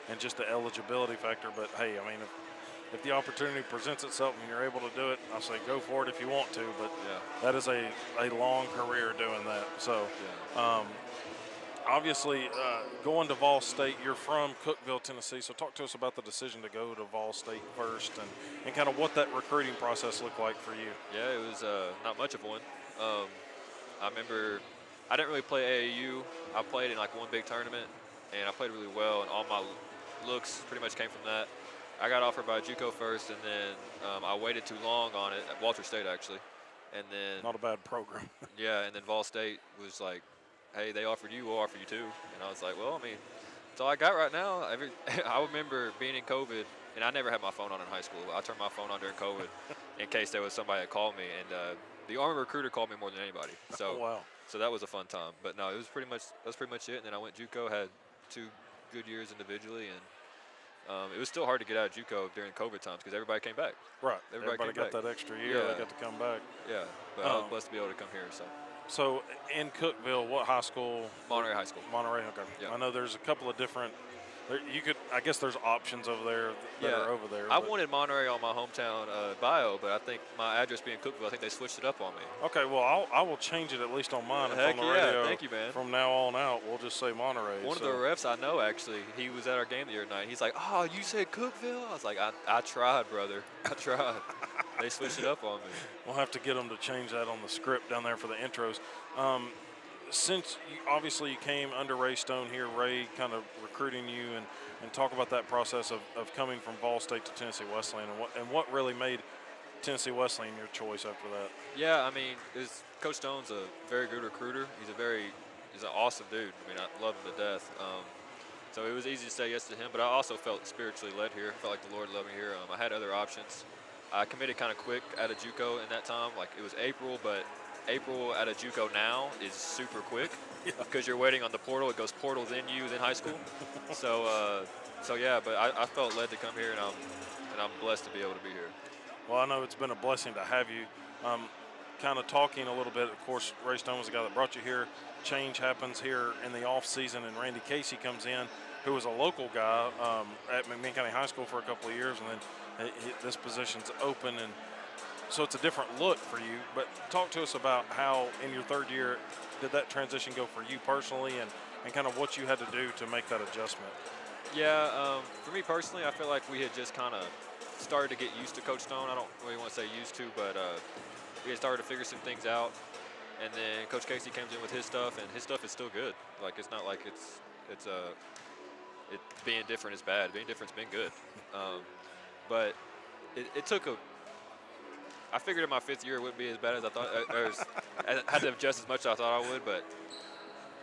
and just the eligibility factor. But, hey, I mean, if the opportunity presents itself and you're able to do it, I say go for it if you want to. But that is a long career doing that. So. Obviously, going to Vol State, you're from Cookeville, Tennessee, so talk to us about the decision to go to Vol State first and kind of what that recruiting process looked like for you. Yeah, it was not much of one. I remember I didn't really play AAU. I played in like one big tournament, and I played really well, and all my looks pretty much came from that. I got offered by JUCO first, and then I waited too long on it at Walter State, actually. And then not a bad program. Yeah, and then Vol State was like, hey, they offered you, we'll offer you too. And I was like, well, I mean, that's all I got right now. I remember being in COVID, and I never had my phone on in high school. I turned my phone on during COVID in case there was somebody that called me. And the Army recruiter called me more than anybody. So, wow. So that was a fun time. But no, that was pretty much it. And then I went JUCO, had 2 good years individually, and it was still hard to get out of JUCO during COVID times because everybody came back. Right. Everybody got that extra year. They got to come back. Yeah. But I was blessed to be able to come here. So in Cookeville, what high school? Monterey High School. Monterey, okay. Yeah. I know there's a couple of different. I guess there's options over there that are over there. I wanted Monterey on my hometown bio, but I think my address being Cookeville, I think they switched it up on me. Okay, well, I will change it at least on mine. Heck on the radio. Thank you, man. From now on out, we'll just say Monterey. One of the refs I know, actually, he was at our game the other night. He's like, oh, you said Cookeville? I was like, I tried, brother. I tried. They switched it up on me. We'll have to get them to change that on the script down there for the intros. Since obviously you came under Ray Stone here, Ray kind of recruiting you and talk about that process of coming from Vol State to Tennessee Wesleyan and what really made Tennessee Wesleyan your choice after that. Yeah, I mean, Coach Stone's a very good recruiter. He's an awesome dude. I mean, I love him to death. So it was easy to say yes to him, but I also felt spiritually led here. I felt like the Lord led me here. I had other options. I committed kind of quick out of JUCO in that time. Like, it was April, but April out of JUCO now is super quick because you're waiting on the portal. It goes portal, then you, then high school. So yeah, but I felt led to come here, and I'm blessed to be able to be here. Well, I know it's been a blessing to have you. Kind of talking a little bit, of course, Ray Stone was the guy that brought you here. Change happens here in the off season, and Randy Casey comes in, who was a local guy at McMinn County High School for a couple of years, and then this position's open, and so it's a different look for you. But talk to us about how in your third year did that transition go for you personally, and kind of what you had to do to make that adjustment. Yeah, for me personally, I feel like we had just kind of started to get used to Coach Stone. I don't really want to say used to, but we had started to figure some things out. And then Coach Casey comes in with his stuff, and his stuff is still good. Like, it's not like it's being different is bad. Being different's been good. But it took I figured in my 5th year it wouldn't be as bad as I thought. I had to adjust as much as I thought I would, but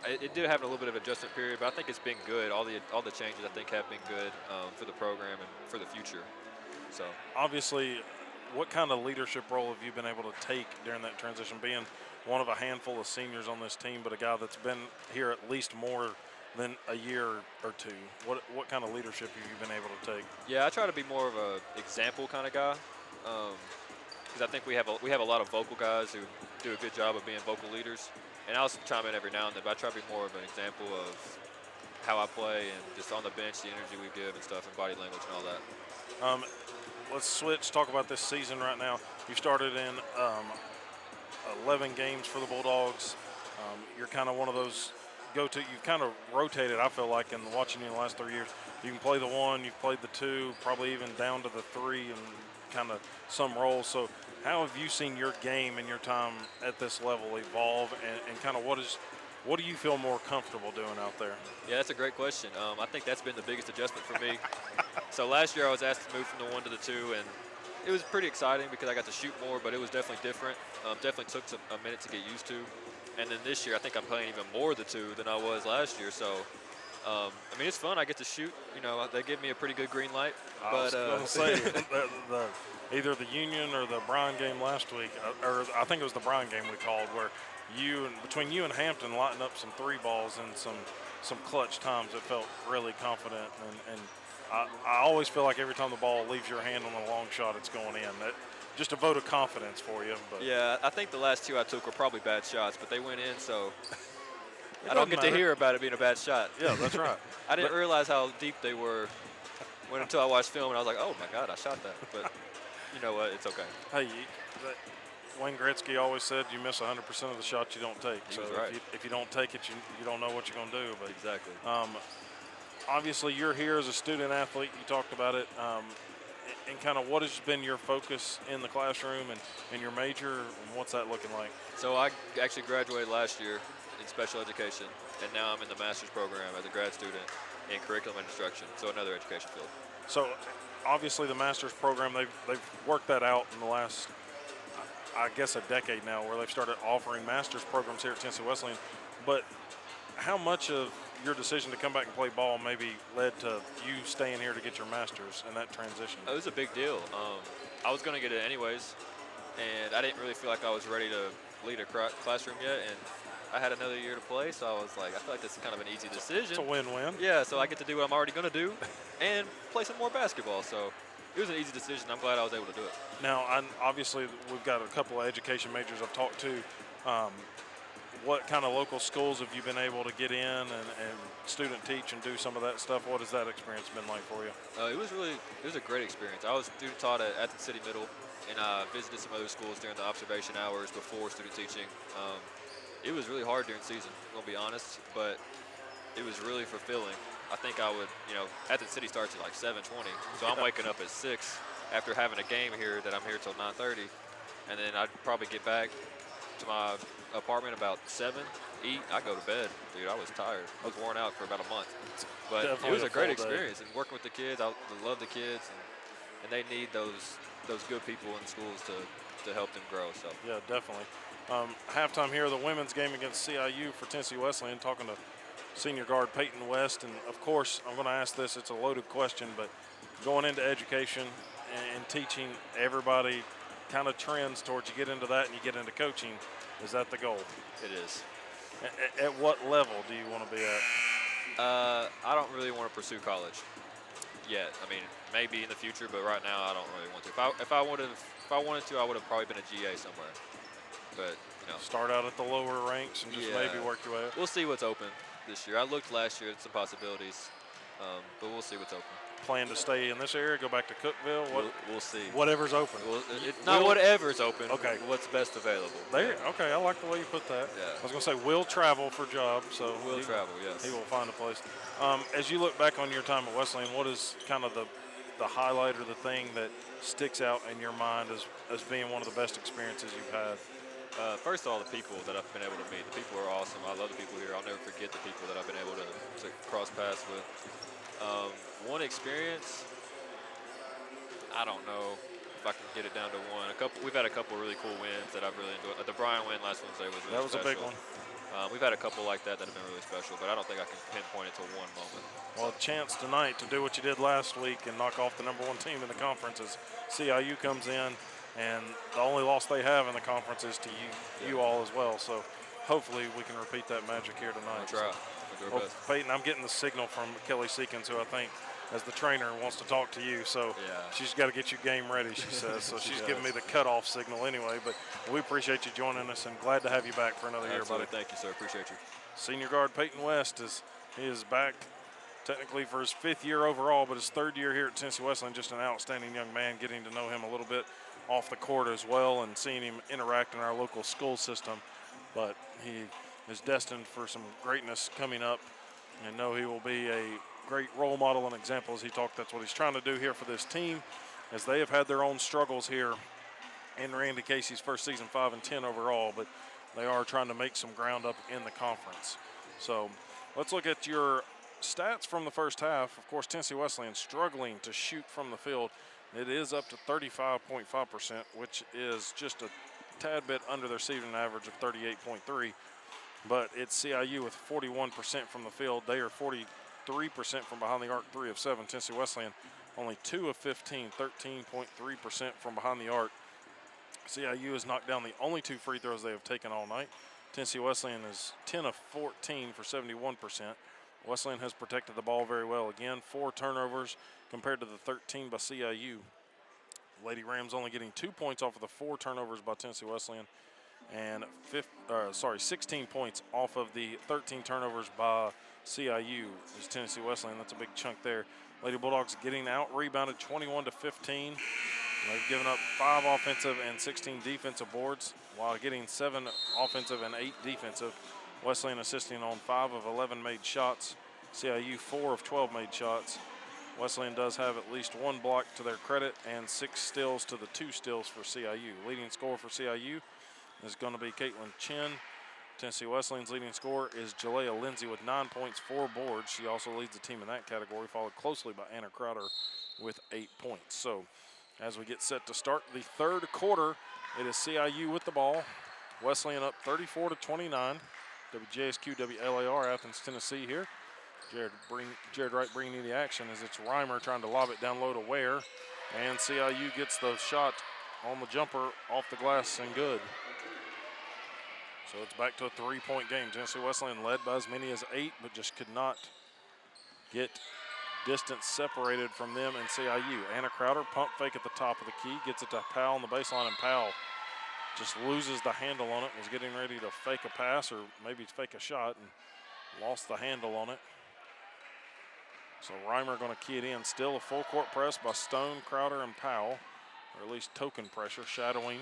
it did have a little bit of adjustment period. But I think it's been good. All the changes I think have been good for the program and for the future. So obviously, what kind of leadership role have you been able to take during that transition, being one of a handful of seniors on this team, but a guy that's been here at least more than a year or two? What kind of leadership have you been able to take? Yeah, I try to be more of an example kind of guy, because I think we have a lot of vocal guys who do a good job of being vocal leaders, and I also chime in every now and then. But I try to be more of an example of how I play and just on the bench, the energy we give and stuff, and body language and all that. Let's switch. Talk about this season right now. You started in 11 games for the Bulldogs. You're kind of one of those go-to. You've kind of rotated, I feel like, in watching you in the last 3 years. You can play the 1, you've played the 2, probably even down to the 3 and kind of some roles. So how have you seen your game and your time at this level evolve, and kind of what do you feel more comfortable doing out there? Yeah, that's a great question. I think that's been the biggest adjustment for me. So last year I was asked to move from the 1 to the 2, and it was pretty exciting because I got to shoot more, but it was definitely different. Definitely took a minute to get used to. And then this year I think I'm playing even more the 2 than I was last year. So, I mean, it's fun. I get to shoot. You know, they give me a pretty good green light. I was going to say, either the Union or the Bryan game last week, or I think it was the Bryan game we called, where between you and Hampton lighting up some 3 balls and some clutch times, it felt really confident. And I always feel like every time the ball leaves your hand on a long shot, it's going in. Just a vote of confidence for you. But yeah, I think the last 2 I took were probably bad shots, but they went in, so I don't get to hear about it being a bad shot. Yeah, that's right. I didn't realize how deep they were Went until I watched film and I was like, oh my God, I shot that. But you know what? It's okay. Hey, Wayne Gretzky always said you miss 100% of the shots you don't take. He So was right. if you don't take it, you don't know what you're going to do. But Exactly. obviously, you're here as a student athlete. You talked about it. And kind of what has been your focus in the classroom and your major, and what's that looking like? So I actually graduated last year in special education, and now I'm in the master's program as a grad student in curriculum and instruction, so another education field. So obviously the master's program, they've worked that out in the last, I guess, a decade now, where they've started offering master's programs here at Tennessee Wesleyan. But how much of your decision to come back and play ball maybe led to you staying here to get your master's and that transition? It was a big deal. I was going to get it anyways, and I didn't really feel like I was ready to lead a classroom yet, and I had another year to play, so I was like, I feel like this is kind of an easy decision. It's a win-win. Yeah, so I get to do what I'm already going to do and play some more basketball. So it was an easy decision. I'm glad I was able to do it. Now, obviously, we've got a couple of education majors I've talked to. What kind of local schools have you been able to get in and student teach and do some of that stuff? What has that experience been like for you? It was a great experience. I was student taught at Athens City Middle, and I visited some other schools during the observation hours before student teaching. It was really hard during season, I'm gonna be honest, but it was really fulfilling. I think I would, Athens City starts at like 7:20, so I'm waking up at 6 after having a game here that I'm here till 9:30, and then I'd probably get back to my apartment about 7, eat, I go to bed. Dude, I was tired. I was worn out for about a month. But Definitely it was a great full day. experience, and working with the kids, I love the kids, and they need those good people in schools to help them grow. So Yeah, definitely. Halftime here, the women's game against CIU for Tennessee Wesleyan, talking to senior guard Peyton West. And, of course, I'm going to ask this. It's a loaded question, but going into education and teaching, everybody kind of trends towards you get into that and you get into coaching. Is that the goal? it is. At what level do you want to be at? I don't really want to pursue college yet. I mean, maybe in the future, but right now I don't really want to. If I wanted to, I would have probably been a GA somewhere. But Start out at the lower ranks and just maybe work your way up? We'll see what's open this year. I looked last year at some possibilities, but we'll see what's open. Plan to stay in this area, go back to Cookeville? We'll see. Whatever's open. It's not whatever's open. Okay. What's best available. There. Okay, I like the way you put that. Yeah. I was going to say will travel for job, so We'll travel, yes. he will find a place. As you look back on your time at Wesleyan, what is kind of the highlight or the thing that sticks out in your mind as being one of the best experiences you've had? First of all, the people that I've been able to meet. The people are awesome. I love the people here. I'll never forget the people that I've been able to cross paths with. One experience, I don't know if I can get it down to one. We've had a couple really cool wins that I've really enjoyed. The Brian win last Wednesday was really That was special. a big one. We've had a couple like that have been really special, but I don't think I can pinpoint it to one moment. Well, a chance tonight to do what you did last week and knock off the #1 team in the conference as CIU comes in, and the only loss they have in the conference is to you all as well. So hopefully we can repeat that magic here tonight. We'll try. We'll do our Well, best. Peyton, I'm getting the signal from Kelly Seekins, who I think, as the trainer, wants to talk to you. So Yeah. she's got to get you game ready, she says. So She she's does. giving me the cutoff signal anyway. But we appreciate you joining us and glad to have you back for another year, buddy. Absolutely. Thank you, sir. Appreciate you. Senior guard Peyton West is back technically for his 5th year overall, but his 3rd year here at Tennessee Wesleyan. Just an outstanding young man, getting to know him a little bit off the court as well and seeing him interact in our local school system. But he is destined for some greatness coming up, and know he will be a great role model and example as he talked. That's what he's trying to do here for this team, as they have had their own struggles here in Randy Casey's first season, 5-10 overall, but they are trying to make some ground up in the conference. So let's look at your stats from the first half. Of course, Tennessee Wesleyan struggling to shoot from the field. It is up to 35.5%, which is just a tad bit under their season average of 38.3. But it's CIU with 41% from the field. They are 43% from behind the arc, 3 of 7. Tennessee Wesleyan only 2 of 15, 13.3% from behind the arc. CIU has knocked down the only 2 free throws they have taken all night. Tennessee Wesleyan is 10 of 14 for 71%. Wesleyan has protected the ball very well. Again, 4 turnovers compared to the 13 by CIU. Lady Rams only getting 2 points off of the 4 turnovers by Tennessee Wesleyan, and 16 points off of the 13 turnovers by CIU is Tennessee Wesleyan. That's a big chunk there. Lady Bulldogs getting out rebounded 21 to 15. They've given up 5 offensive and 16 defensive boards while getting 7 offensive and 8 defensive. Wesleyan assisting on 5 of 11 made shots. CIU 4 of 12 made shots. Wesleyan does have at least 1 block to their credit and 6 steals to the 2 steals for CIU. Leading scorer for CIU is going to be Caitlin Chin. Tennessee Wesleyan's leading scorer is Jalea Lindsay with 9 points, 4 boards. She also leads the team in that category, followed closely by Anna Crowder with 8 points. So as we get set to start the third quarter, it is CIU with the ball. Wesleyan up 34 to 29. WJSQ WLAR Athens, Tennessee here. Jared Wright bringing the action as it's Reimer trying to lob it down low to Ware. And CIU gets the shot on the jumper off the glass and good. So it's back to a 3-point game. Tennessee Wesleyan led by as many as 8, but just could not get distance separated from them and CIU. Anna Crowder, pump fake at the top of the key, gets it to Powell on the baseline, and Powell just loses the handle on it, was getting ready to fake a pass or maybe fake a shot and lost the handle on it. So Reimer going to key it in. Still a full court press by Stone, Crowder, and Powell, or at least token pressure, shadowing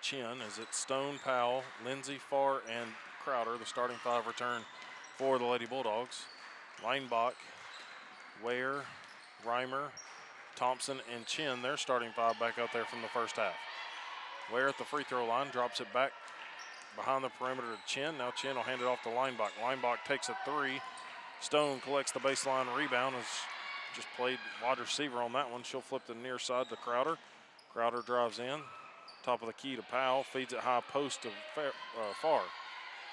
Chin as it's Stone, Powell, Lindsay, Farr, and Crowder, the starting 5 return for the Lady Bulldogs. Leinbach, Ware, Reimer, Thompson, and Chin, their starting 5 back out there from the first half. Ware at the free throw line, drops it back behind the perimeter to Chin. Now Chin will hand it off to Leinbach. Leinbach takes a 3. Stone collects the baseline rebound, has just played wide receiver on that one. She'll flip the near side to Crowder. Crowder drives in. Top of the key to Powell, feeds it high post to Farr.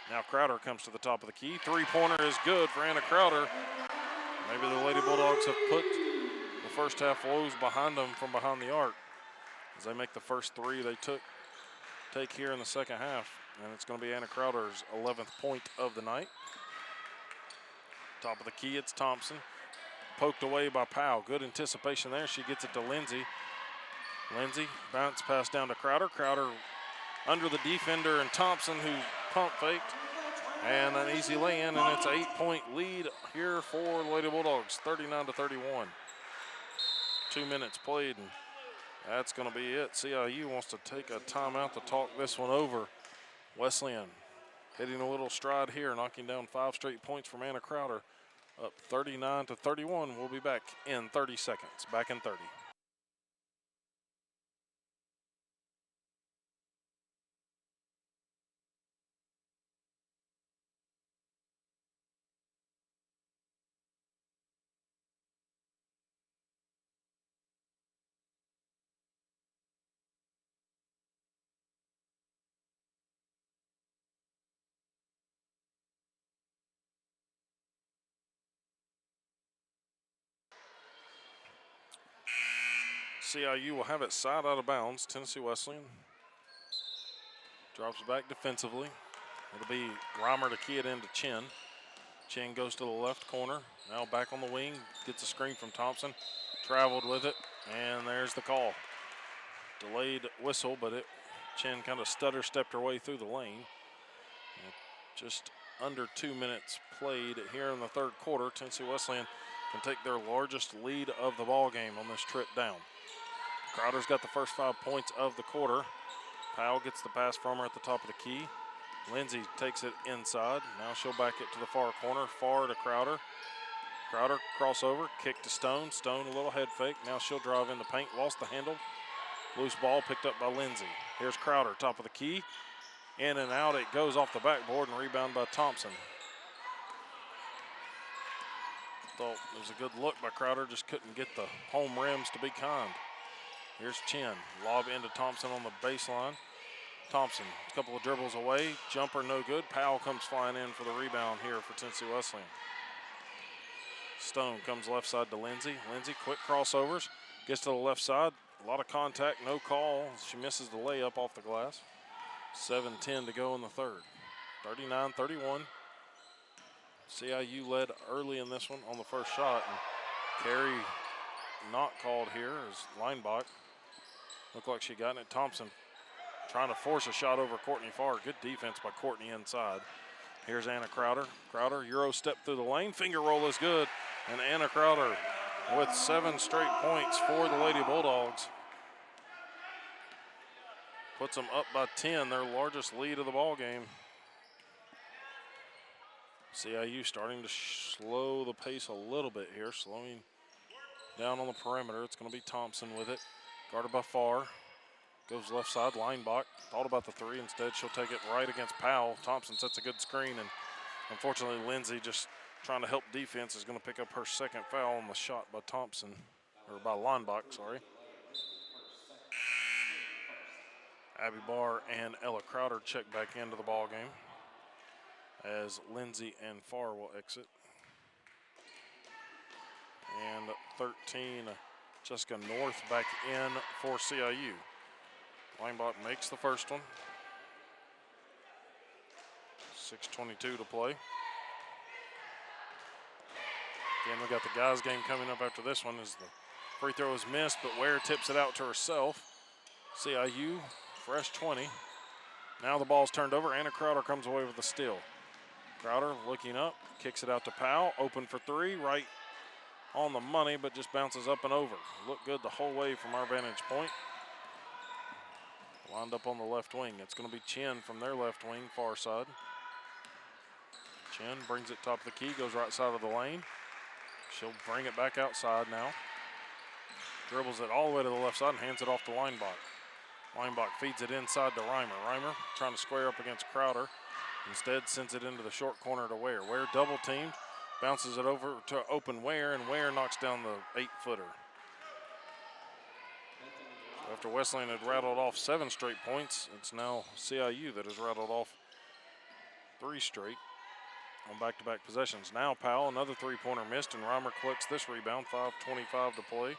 Now Crowder comes to the top of the key. 3-pointer is good for Anna Crowder. Maybe the Lady Bulldogs have put the first half woes behind them from behind the arc as they make the first 3 they take here in the second half. And it's going to be Anna Crowder's 11th point of the night. Top of the key, it's Thompson. Poked away by Powell. Good anticipation there. She gets it to Lindsay. Lindsay, bounce pass down to Crowder. Crowder under the defender and Thompson, who pump faked. And an easy lay-in, and it's an 8-point lead here for the Lady Bulldogs, 39 to 31. 2 minutes played, and that's going to be it. CIU wants to take a timeout to talk this one over. Wesleyan hitting a little stride here, knocking down 5 straight points from Anna Crowder, up 39 to 31. We'll be back in 30 seconds. Back in 30. CIU will have it side out of bounds. Tennessee Wesleyan drops back defensively. It'll be Reimer to key it into Chin. Chin goes to the left corner. Now back on the wing. Gets a screen from Thompson. Traveled with it. And there's the call. Delayed whistle, but Chin kind of stutter-stepped her way through the lane. Just under 2 minutes played here in the third quarter. Tennessee Wesleyan can take their largest lead of the ball game on this trip down. Crowder's got the first 5 points of the quarter. Powell gets the pass from her at the top of the key. Lindsay takes it inside. Now she'll back it to the far corner. Far to Crowder. Crowder crossover, kick to Stone. Stone a little head fake. Now she'll drive in the paint. Lost the handle. Loose ball picked up by Lindsay. Here's Crowder, top of the key. In and out, it goes off the backboard and rebound by Thompson. Thought it was a good look by Crowder, just couldn't get the home rims to be kind. Here's Chin, lob into Thompson on the baseline. Thompson, a couple of dribbles away, jumper no good. Powell comes flying in for the rebound here for Tennessee Wesleyan. Stone comes left side to Lindsay. Lindsay, quick crossovers, gets to the left side. A lot of contact, no call. She misses the layup off the glass. 7:10 to go in the third. 39-31. CIU led early in this one on the first shot. And carry not called here as Leinbach. Looked like she got it. Thompson trying to force a shot over Courtney Farr. Good defense by Courtney inside. Here's Anna Crowder. Crowder, Euro step through the lane. Finger roll is good. And Anna Crowder with 7 straight points for the Lady Bulldogs. Puts them up by 10, their largest lead of the ball game. CIU starting to slow the pace a little bit here, slowing down on the perimeter. It's going to be Thompson with it, guarded by Farr. Goes left side, Linebach. Thought about the three. Instead, she'll take it right against Powell. Thompson sets a good screen, and unfortunately, Lindsay, just trying to help defense, is going to pick up her second foul on the shot by Thompson, or by Linebach, sorry. Abby Barr and Ella Crowder check back into the ball game as Lindsay and Farr will exit. And 13, Jessica North back in for CIU. Linebach makes the first one. 6:22 to play. Again, we got the guys game coming up after this one as the free throw is missed, but Ware tips it out to herself. CIU, fresh 20. Now the ball's turned over. Anna Crowder comes away with a steal. Crowder looking up, kicks it out to Powell. Open for three, right on the money, but just bounces up and over. Looked good the whole way from our vantage point. Lined up on the left wing. It's going to be Chin from their left wing, far side. Chin brings it top of the key, goes right side of the lane. She'll bring it back outside now. Dribbles it all the way to the left side and hands it off to Linebach. Linebach feeds it inside to Reimer. Reimer trying to square up against Crowder. Instead sends it into the short corner to Ware. Ware double teamed, bounces it over to open Ware, and Ware knocks down the 8-footer. After Wesleyan had rattled off 7 straight points, it's now CIU that has rattled off 3 straight on back-to-back possessions. Now Powell, another three-pointer missed, and Reimer collects this rebound. 5:25 to play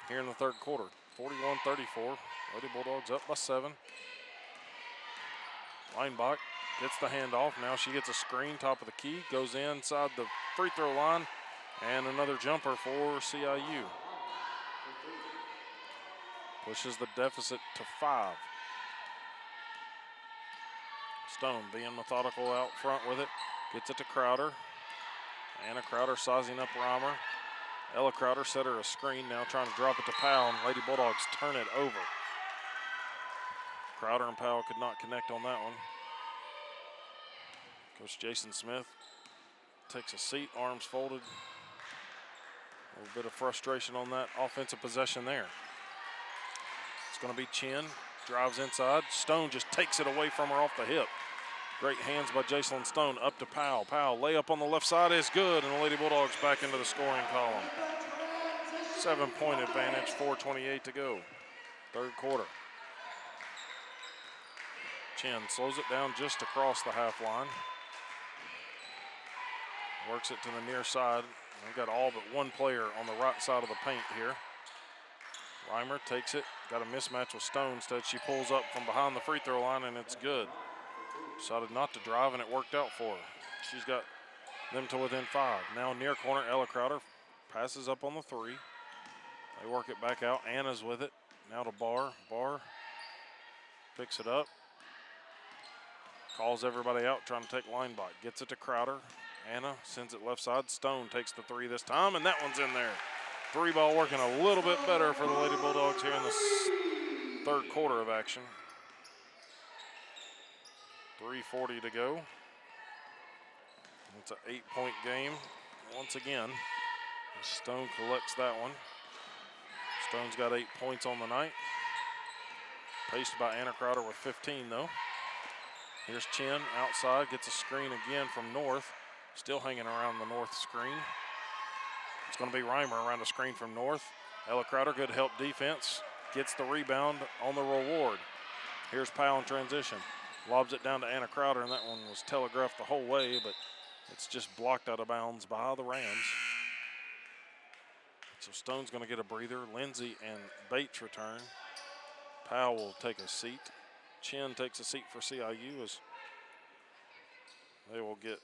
here in the third quarter. 41-34. Lady Bulldogs up by 7. Linebach gets the handoff. Now she gets a screen top of the key, goes inside the free throw line, and another jumper for CIU. Pushes the deficit to 5. Stone being methodical out front with it. Gets it to Crowder. Anna Crowder sizing up Reimer. Ella Crowder set her a screen, now trying to drop it to Powell, and Lady Bulldogs turn it over. Crowder and Powell could not connect on that one. Coach Jason Smith takes a seat, arms folded. A little bit of frustration on that offensive possession there. It's going to be Chin, drives inside. Stone just takes it away from her off the hip. Great hands by Jacelyn Stone, up to Powell. Powell, layup on the left side is good, and the Lady Bulldogs back into the scoring column. 7-point advantage, 4:28 to go. Third quarter. Chin slows it down just across the half line. Works it to the near side. We've got all but one player on the right side of the paint here. Reimer takes it, got a mismatch with Stone. Instead, she pulls up from behind the free throw line, and it's good. Decided not to drive, and it worked out for her. She's got them to within 5. Now near corner, Ella Crowder passes up on the 3. They work it back out. Anna's with it. Now to Barr. Barr picks it up. Calls everybody out, trying to take Linebach. Gets it to Crowder. Anna sends it left side. Stone takes the 3 this time, and that one's in there. 3 ball working a little bit better for the Lady Bulldogs here in the third quarter of action. 3:40 to go. It's an 8-point game once again. Stone collects that one. Stone's got 8 points on the night. Paced by Anna Crowder with 15 though. Here's Chin outside, gets a screen again from North. Still hanging around the North screen. It's going to be Reimer around the screen from North. Ella Crowder, good help defense. Gets the rebound on the reward. Here's Powell in transition. Lobs it down to Anna Crowder, and that one was telegraphed the whole way, but it's just blocked out of bounds by the Rams. So Stone's going to get a breather. Lindsay and Bates return. Powell will take a seat. Chin takes a seat for CIU as they will get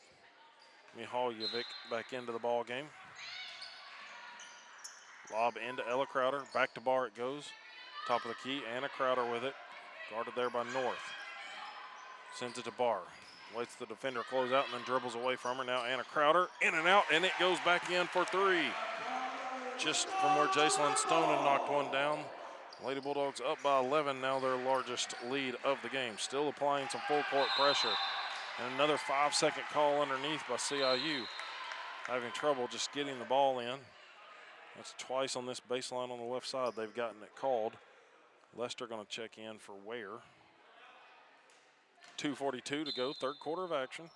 Mihaljevic back into the ball game. Lob into Ella Crowder. Back to Barr it goes. Top of the key. Anna Crowder with it. Guarded there by North. Sends it to Barr. Waits the defender close out and then dribbles away from her. Now Anna Crowder in and out, and it goes back in for three. Just from where Jacelyn Stonen knocked one down. Lady Bulldogs up by 11, now their largest lead of the game. Still applying some full court pressure. And another 5-second call underneath by CIU. Having trouble just getting the ball in. That's twice on this baseline on the left side they've gotten it called. Leicester going to check in for Ware. 2:42 to go, third quarter of action.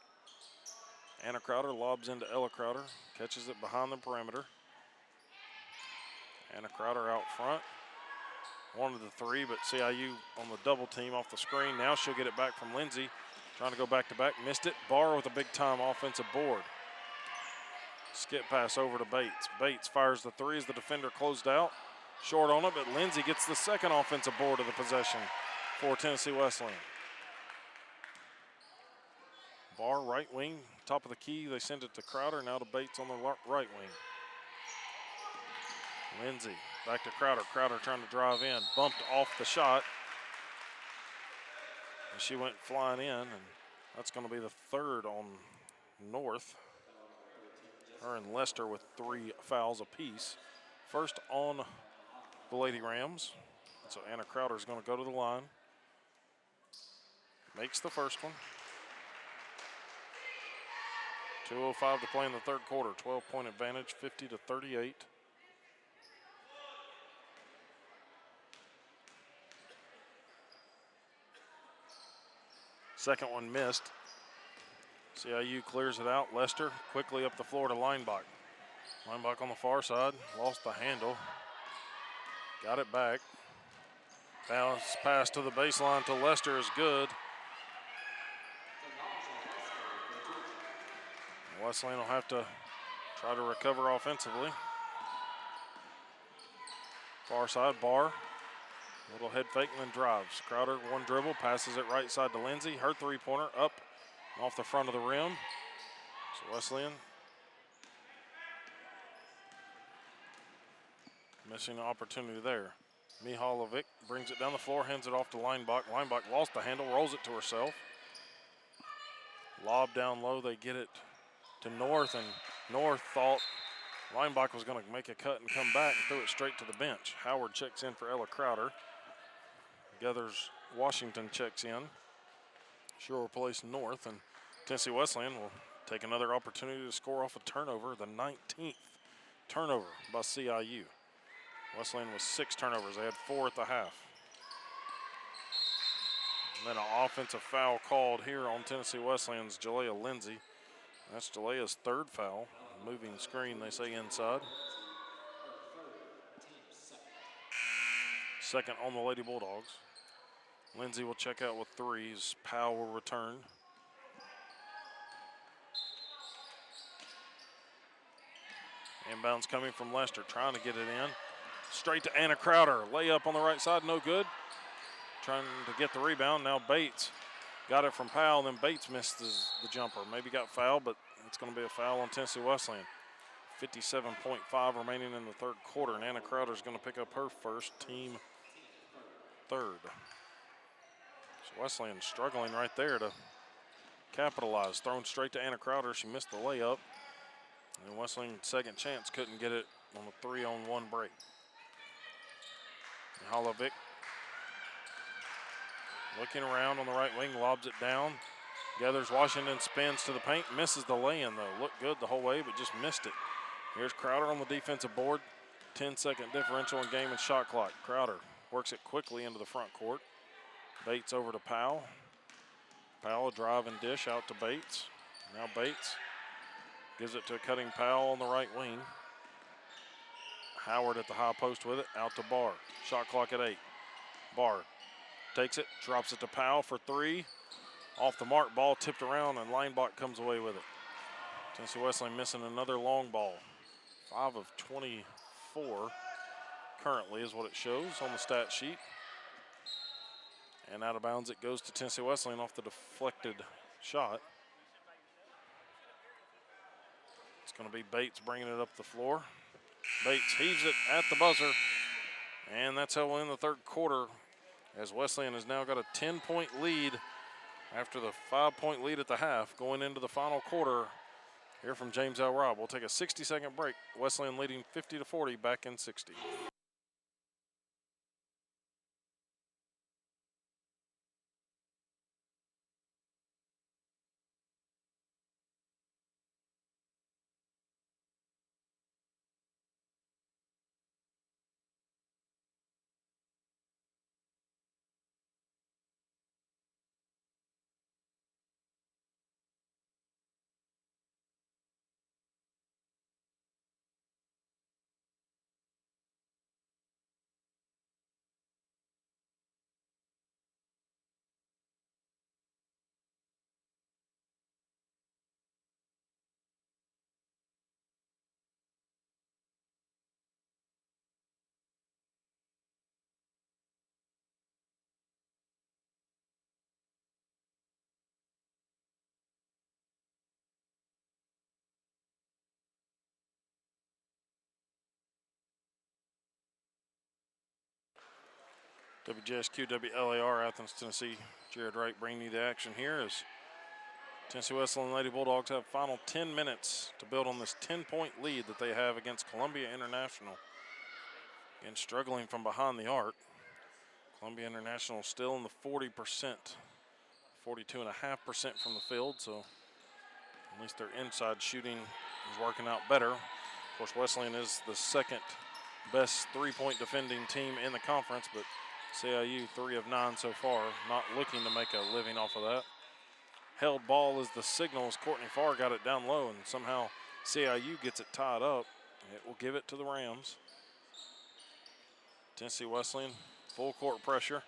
Anna Crowder lobs into Ella Crowder, catches it behind the perimeter. Anna Crowder out front. Wanted the three, but CIU on the double team off the screen. Now she'll get it back from Lindsay. Trying to go back to back, missed it. Barr with a big time offensive board. Skip pass over to Bates. Bates fires the three as the defender closed out. Short on it, but Lindsay gets the second offensive board of the possession for Tennessee Wesleyan. Barr right wing, top of the key. They send it to Crowder, now to Bates on the right wing. Lindsay back to Crowder. Crowder trying to drive in, bumped off the shot. And she went flying in, and that's going to be the third on North. Her and Leicester with 3 fouls apiece. First on the Lady Rams. So Anna Crowder is going to go to the line. Makes the first one. 2:05 to play in the third quarter. 12-point advantage, 50-38. Second one missed. CIU clears it out. Leicester quickly up the floor to Linebach. Linebach on the far side, lost the handle. Got it back. Bounce pass to the baseline to Leicester is good. Wesleyan will have to try to recover offensively. Far side, Barr. Little head fake and then drives. Crowder, one dribble, passes it right side to Lindsay. Her three-pointer up off the front of the rim. So Wesleyan missing an opportunity there. Mihalovic brings it down the floor, hands it off to Linebach. Linebach lost the handle, rolls it to herself. Lob down low, they get it to North, and North thought Linebach was going to make a cut and come back and threw it straight to the bench. Howard checks in for Ella Crowder. Gathers Washington checks in. She'll replace North, and Tennessee Wesleyan will take another opportunity to score off a turnover, the 19th turnover by CIU. Wesleyan with 6 turnovers. They had 4 at the half. And then an offensive foul called here on Tennessee Wesleyan's Jalea Lindsay. That's Jalea's 3rd foul. Moving screen, they say inside. Second on the Lady Bulldogs. Lindsay will check out with 3s. Powell will return. Inbounds coming from Leicester, trying to get it in. Straight to Anna Crowder. Layup on the right side, no good. Trying to get the rebound. Now Bates got it from Powell, then Bates missed the jumper. Maybe got fouled, but it's going to be a foul on Tennessee Wesleyan. 57.5 remaining in the third quarter, and Anna Crowder is going to pick up her first, team 3rd. So Wesleyan struggling right there to capitalize. Thrown straight to Anna Crowder. She missed the layup. And Wesleyan's second chance couldn't get it on a 3-on-1 break. Mihalovic looking around on the right wing, lobs it down. Gathers Washington, spins to the paint, misses the lay-in though. Looked good the whole way, but just missed it. Here's Crowder on the defensive board. 10-second differential in game and shot clock. Crowder works it quickly into the front court. Bates over to Powell. Powell drive and dish out to Bates. Now Bates gives it to a cutting Powell on the right wing. Howard at the high post with it, out to Barr. Shot clock at 8. Barr takes it, drops it to Powell for 3. Off the mark, ball tipped around, and Linebach comes away with it. Tennessee Wesleyan missing another long ball. 5 of 24 currently is what it shows on the stat sheet. And out of bounds it goes to Tennessee Wesleyan off the deflected shot. It's going to be Bates bringing it up the floor. Bates heaves it at the buzzer. And that's how we'll end the third quarter, as Wesleyan has now got a 10-point lead after the 5-point lead at the half, going into the final quarter here from James L. Robb. We'll take a 60-second break. Wesleyan leading 50-40, back in 60. WJSQ, WLAR, Athens, Tennessee. Jared Wright bringing you the action here as Tennessee Wesleyan Lady Bulldogs have final 10 minutes to build on this 10-point lead that they have against Columbia International. Again, struggling from behind the arc. Columbia International still in the 40%, 42.5% from the field, so at least their inside shooting is working out better. Of course, Wesleyan is the second best three-point defending team in the conference, but CIU 3 of 9 so far, not looking to make a living off of that. Held ball is the signal as Courtney Farr got it down low, and somehow CIU gets it tied up. It will give it to the Rams. Tennessee Wesleyan, full court pressure.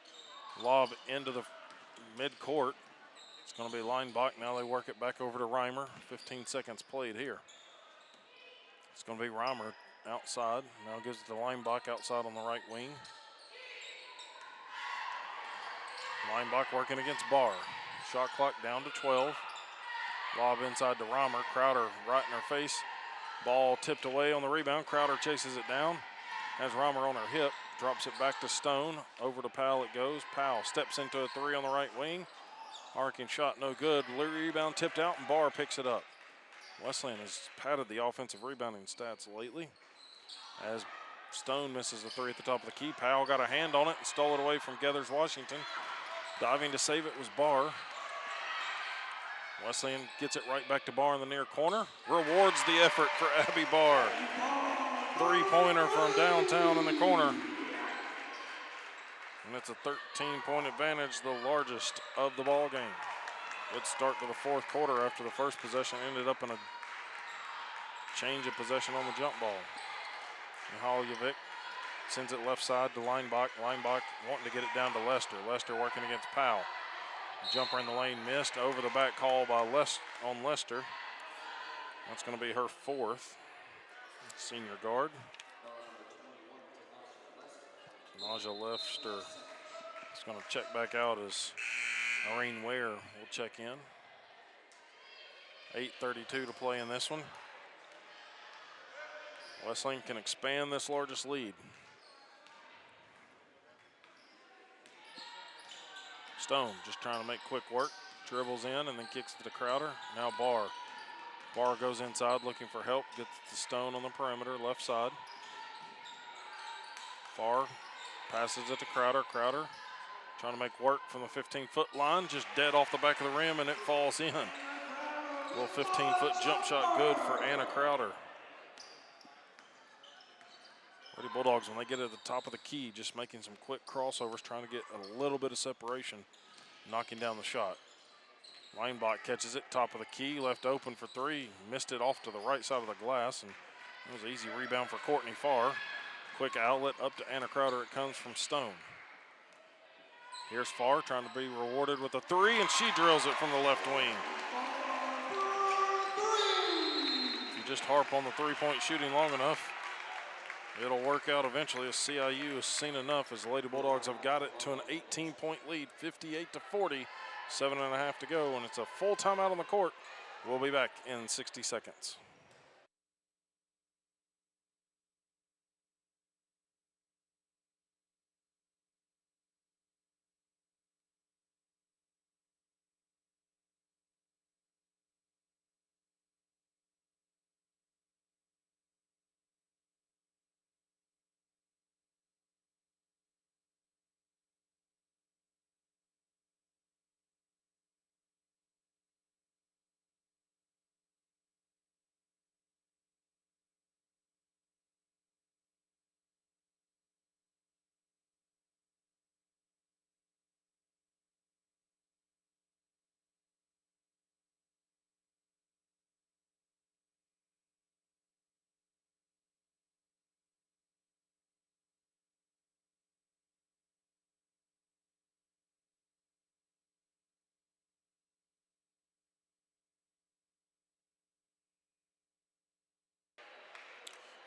Lob into the mid-court. It's going to be Linebach. Now they work it back over to Reimer. 15 seconds played here. It's going to be Reimer outside. Now gives it to Linebach outside on the right wing. Linebach working against Barr. Shot clock down to 12. Lob inside to Reimer. Crowder right in her face. Ball tipped away on the rebound. Crowder chases it down. Has Reimer on her hip. Drops it back to Stone. Over to Powell it goes. Powell steps into a three on the right wing. Arcing shot no good. Rebound tipped out and Barr picks it up. Wesleyan has padded the offensive rebounding stats lately. As Stone misses the three at the top of the key. Powell got a hand on it and stole it away from Gathers Washington. Diving to save it was Barr. Wesleyan gets it right back to Barr in the near corner. Rewards the effort for Abby Barr. Three-pointer from downtown in the corner. And it's a 13-point advantage, the largest of the ball game. Good start to the fourth quarter after the first possession ended up in a change of possession on the jump ball. Mihaljevic sends it left side to Linebach. Linebach wanting to get it down to Lester. Lester working against Powell. Jumper in the lane missed. Over the back call by on Lester. That's going to be her fourth. Senior guard. Naja Lester is going to check back out as Irene Ware will check in. 8:32 to play in this one. Wesleyan can expand this largest lead. Stone just trying to make quick work. Dribbles in and then kicks it to Crowder. Now Barr. Barr goes inside looking for help. Gets to Stone on the perimeter, left side. Farr passes it to Crowder. Crowder trying to make work from the 15-foot line. Just dead off the back of the rim and it falls in. A little 15-foot jump shot good for Anna Crowder. Lady Bulldogs, when they get at the top of the key, just making some quick crossovers, trying to get a little bit of separation, knocking down the shot. Linebach catches it, top of the key, left open for three. Missed it off to the right side of the glass, and it was an easy rebound for Courtney Farr. Quick outlet up to Anna Crowder. It comes from Stone. Here's Farr trying to be rewarded with a three, and she drills it from the left wing. If you just harp on the three-point shooting long enough, it'll work out eventually, as CIU has seen enough as the Lady Bulldogs have got it to an 18-point lead, 58-40, 7.5 to go, and it's a full timeout on the court. We'll be back in 60 seconds.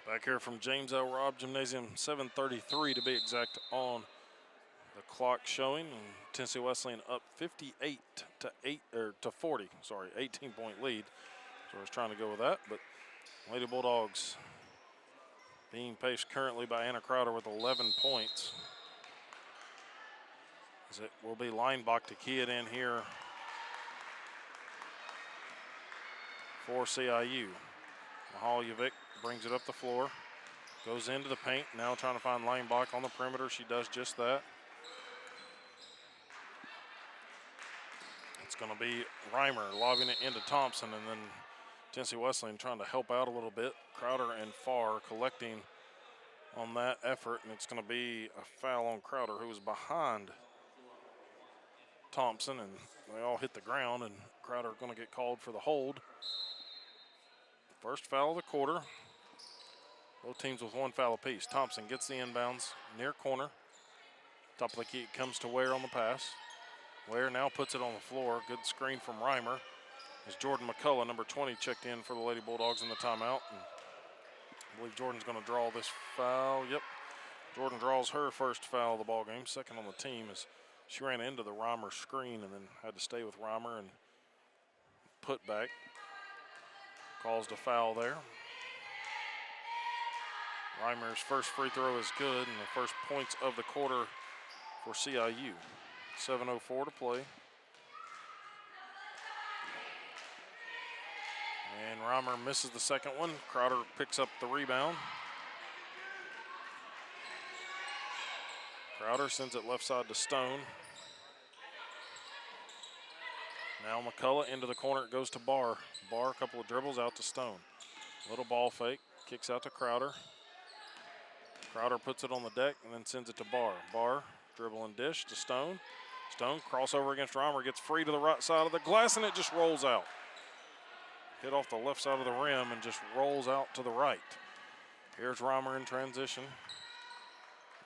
Back here from James L. Robb Gymnasium, 7:33 to be exact on the clock showing. And Tennessee Wesleyan up 58 to 40. Sorry, 18-point lead. So I was trying to go with that, but Lady Bulldogs being paced currently by Anna Crowder with 11 points. As it will be Linebach to key it in here for CIU. Mahaljevic brings it up the floor, goes into the paint, now trying to find Linebach on the perimeter. She does just that. It's going to be Reimer lobbing it into Thompson, and then Tennessee Wesleyan trying to help out a little bit. Crowder and Farr collecting on that effort, and it's going to be a foul on Crowder, who was behind Thompson, and they all hit the ground, and Crowder going to get called for the hold. First foul of the quarter. Both teams with one foul apiece. Thompson gets the inbounds near corner. Top of the key comes to Ware on the pass. Ware now puts it on the floor. Good screen from Reimer. As Jordan McCullough, number 20, checked in for the Lady Bulldogs in the timeout. And I believe Jordan's going to draw this foul. Yep. Jordan draws her first foul of the ball game, second on the team, as she ran into the Reimer screen and then had to stay with Reimer and put back. Caused a foul there. Reimer's first free throw is good, and the first points of the quarter for CIU. 7:04 to play. And Reimer misses the second one. Crowder picks up the rebound. Crowder sends it left side to Stone. Now McCullough into the corner. It goes to Barr. Barr, a couple of dribbles out to Stone. Little ball fake. Kicks out to Crowder. Crowder puts it on the deck and then sends it to Barr. Barr, dribble and dish to Stone. Stone, crossover against Reimer, gets free to the right side of the glass, and it just rolls out. Hit off the left side of the rim and just rolls out to the right. Here's Reimer in transition.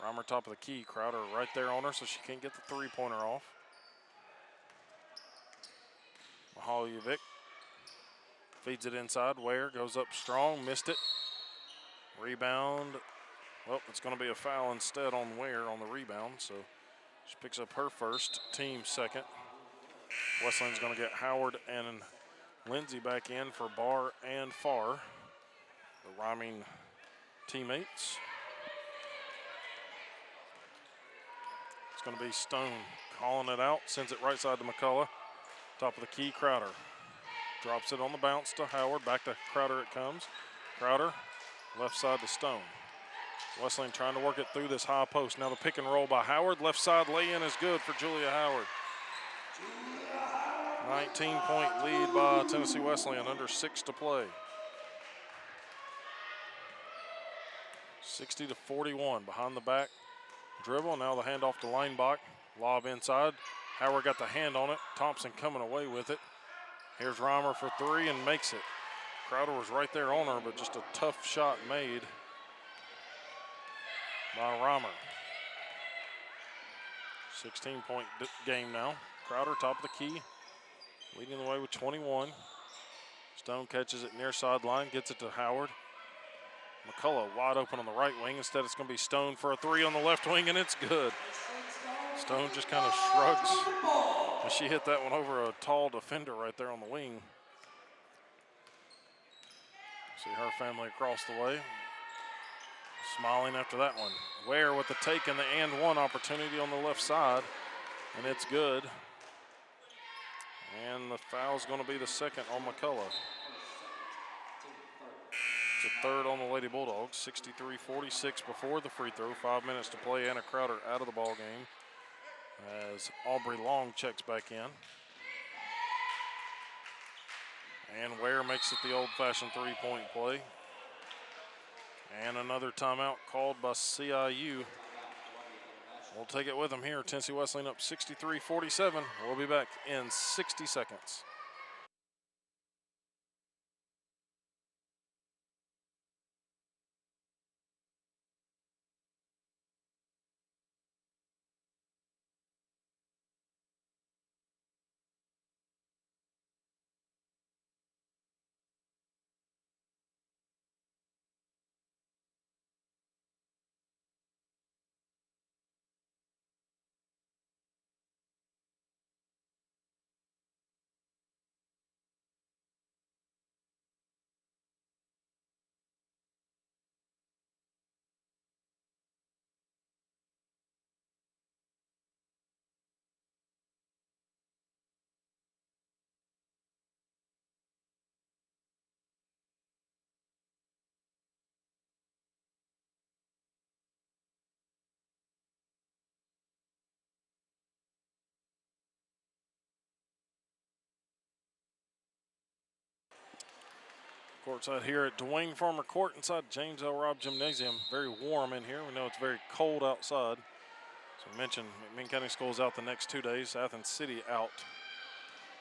Reimer top of the key. Crowder right there on her, so she can't get the three-pointer off. Mahaljevic feeds it inside. Ware goes up strong, missed it. Rebound. Well, it's going to be a foul instead on Ware on the rebound, so she picks up her first, team second. Wesleyan's going to get Howard and Lindsay back in for Barr and Farr, the rhyming teammates. It's going to be Stone calling it out, sends it right side to McCullough. Top of the key, Crowder. Drops it on the bounce to Howard, back to Crowder it comes. Crowder, left side to Stone. Wesleyan trying to work it through this high post. Now the pick and roll by Howard. Left side lay-in is good for Julia Howard. 19-point lead by Tennessee Wesleyan, under 6 to play. 60-41, behind the back dribble. Now the handoff to Linebach. Lob inside. Howard got the hand on it. Thompson coming away with it. Here's Reimer for three and makes it. Crowder was right there on her, but just a tough shot made by Reimer. 16-point game now. Crowder top of the key, leading the way with 21. Stone catches it near sideline, gets it to Howard. McCullough wide open on the right wing. Instead, it's going to be Stone for a three on the left wing, and it's good. Stone just kind of shrugs as she hit that one over a tall defender right there on the wing. See her family across the way, smiling after that one. Ware with the take and the and one opportunity on the left side, and it's good. And the foul's going to be the second on McCullough. It's a third on the Lady Bulldogs. 63-46 before the free throw. 5 minutes to play. Anna Crowder out of the ball game as Aubrey Long checks back in. And Ware makes it the old-fashioned three-point play. And another timeout called by CIU. We'll take it with them here. Tennessee Wesleyan up 63-47. We'll be back in 60 seconds. Courtside here at Dwayne Farmer Court inside James L. Robb Gymnasium. Very warm in here. We know it's very cold outside. So I mentioned McMinn County Schools out the next 2 days. Athens City out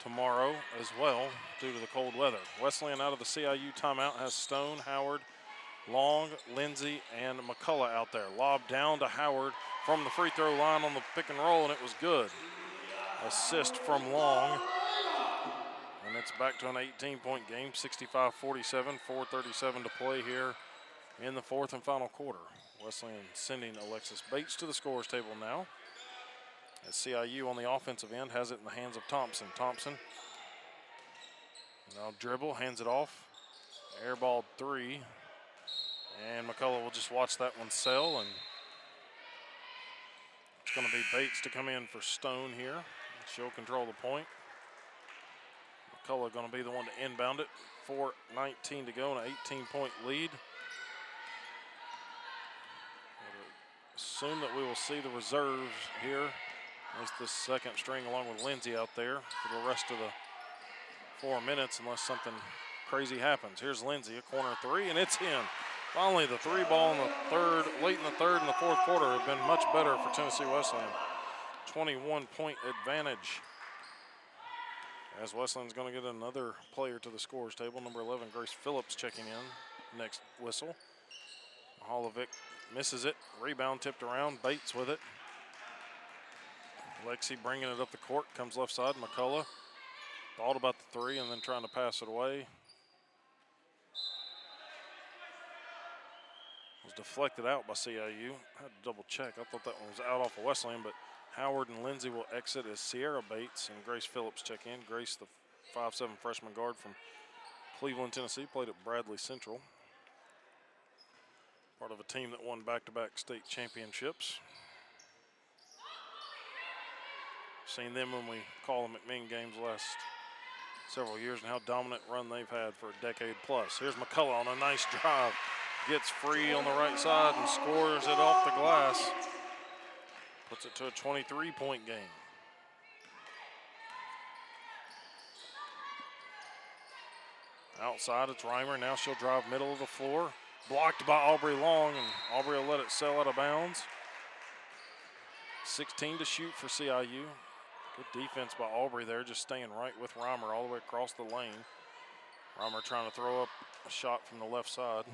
tomorrow as well due to the cold weather. Wesleyan out of the CIU timeout has Stone, Howard, Long, Lindsay, and McCullough out there. Lob down to Howard from the free throw line on the pick and roll, and it was good. Assist from Long. And it's back to an 18-point game, 65-47, 4:37 to play here in the fourth and final quarter. Wesleyan sending Alexis Bates to the scorer's table now. As CIU on the offensive end has it in the hands of Thompson. Thompson now dribble, hands it off. Airballed three. And McCullough will just watch that one sail. And it's going to be Bates to come in for Stone here. She'll control the point. McCullough going to be the one to inbound it. 4:19 to go and an 18-point lead. Assume that we will see the reserves here. At least the second string along with Lindsay out there for the rest of the 4 minutes unless something crazy happens. Here's Lindsay, a corner three, and it's in. Finally, the three ball in the third, late in the third and the fourth quarter have been much better for Tennessee Wesleyan. 21-point advantage. As Wesleyan's going to get another player to the scorer's table. Number 11, Grace Phillips checking in. Next whistle. Holovic misses it. Rebound tipped around. Bates with it. Lexi bringing it up the court. Comes left side. McCullough thought about the three and then trying to pass it away. Was deflected out by CIU. Had to double check. I thought that one was out off of Wesleyan, but Howard and Lindsay will exit as Sierra Bates and Grace Phillips check in. Grace, the 5'7" freshman guard from Cleveland, Tennessee, played at Bradley Central. Part of a team that won back-to-back state championships. Seen them when we call them McMinn games the last several years and how dominant run they've had for a decade plus. Here's McCullough on a nice drive. Gets free on the right side and scores it off the glass. Puts it to a 23-point game. Outside, it's Reimer. Now she'll drive middle of the floor. Blocked by Aubrey Long, and Aubrey will let it sail out of bounds. 16 to shoot for CIU. Good defense by Aubrey there, just staying right with Reimer all the way across the lane. Reimer trying to throw up a shot from the left side.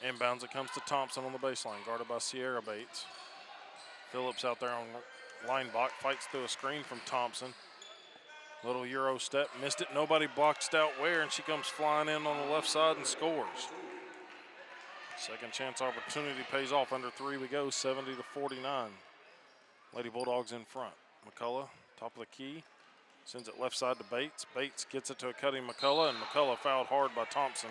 Inbounds, it comes to Thompson on the baseline, guarded by Sierra Bates. Phillips out there on line block, fights through a screen from Thompson. Little Euro step, missed it. Nobody blocked Stout Ware, and she comes flying in on the left side and scores. Second chance opportunity pays off. Under three we go, 70-49. Lady Bulldogs in front. McCullough, top of the key, sends it left side to Bates. Bates gets it to a cutting McCullough, and McCullough fouled hard by Thompson.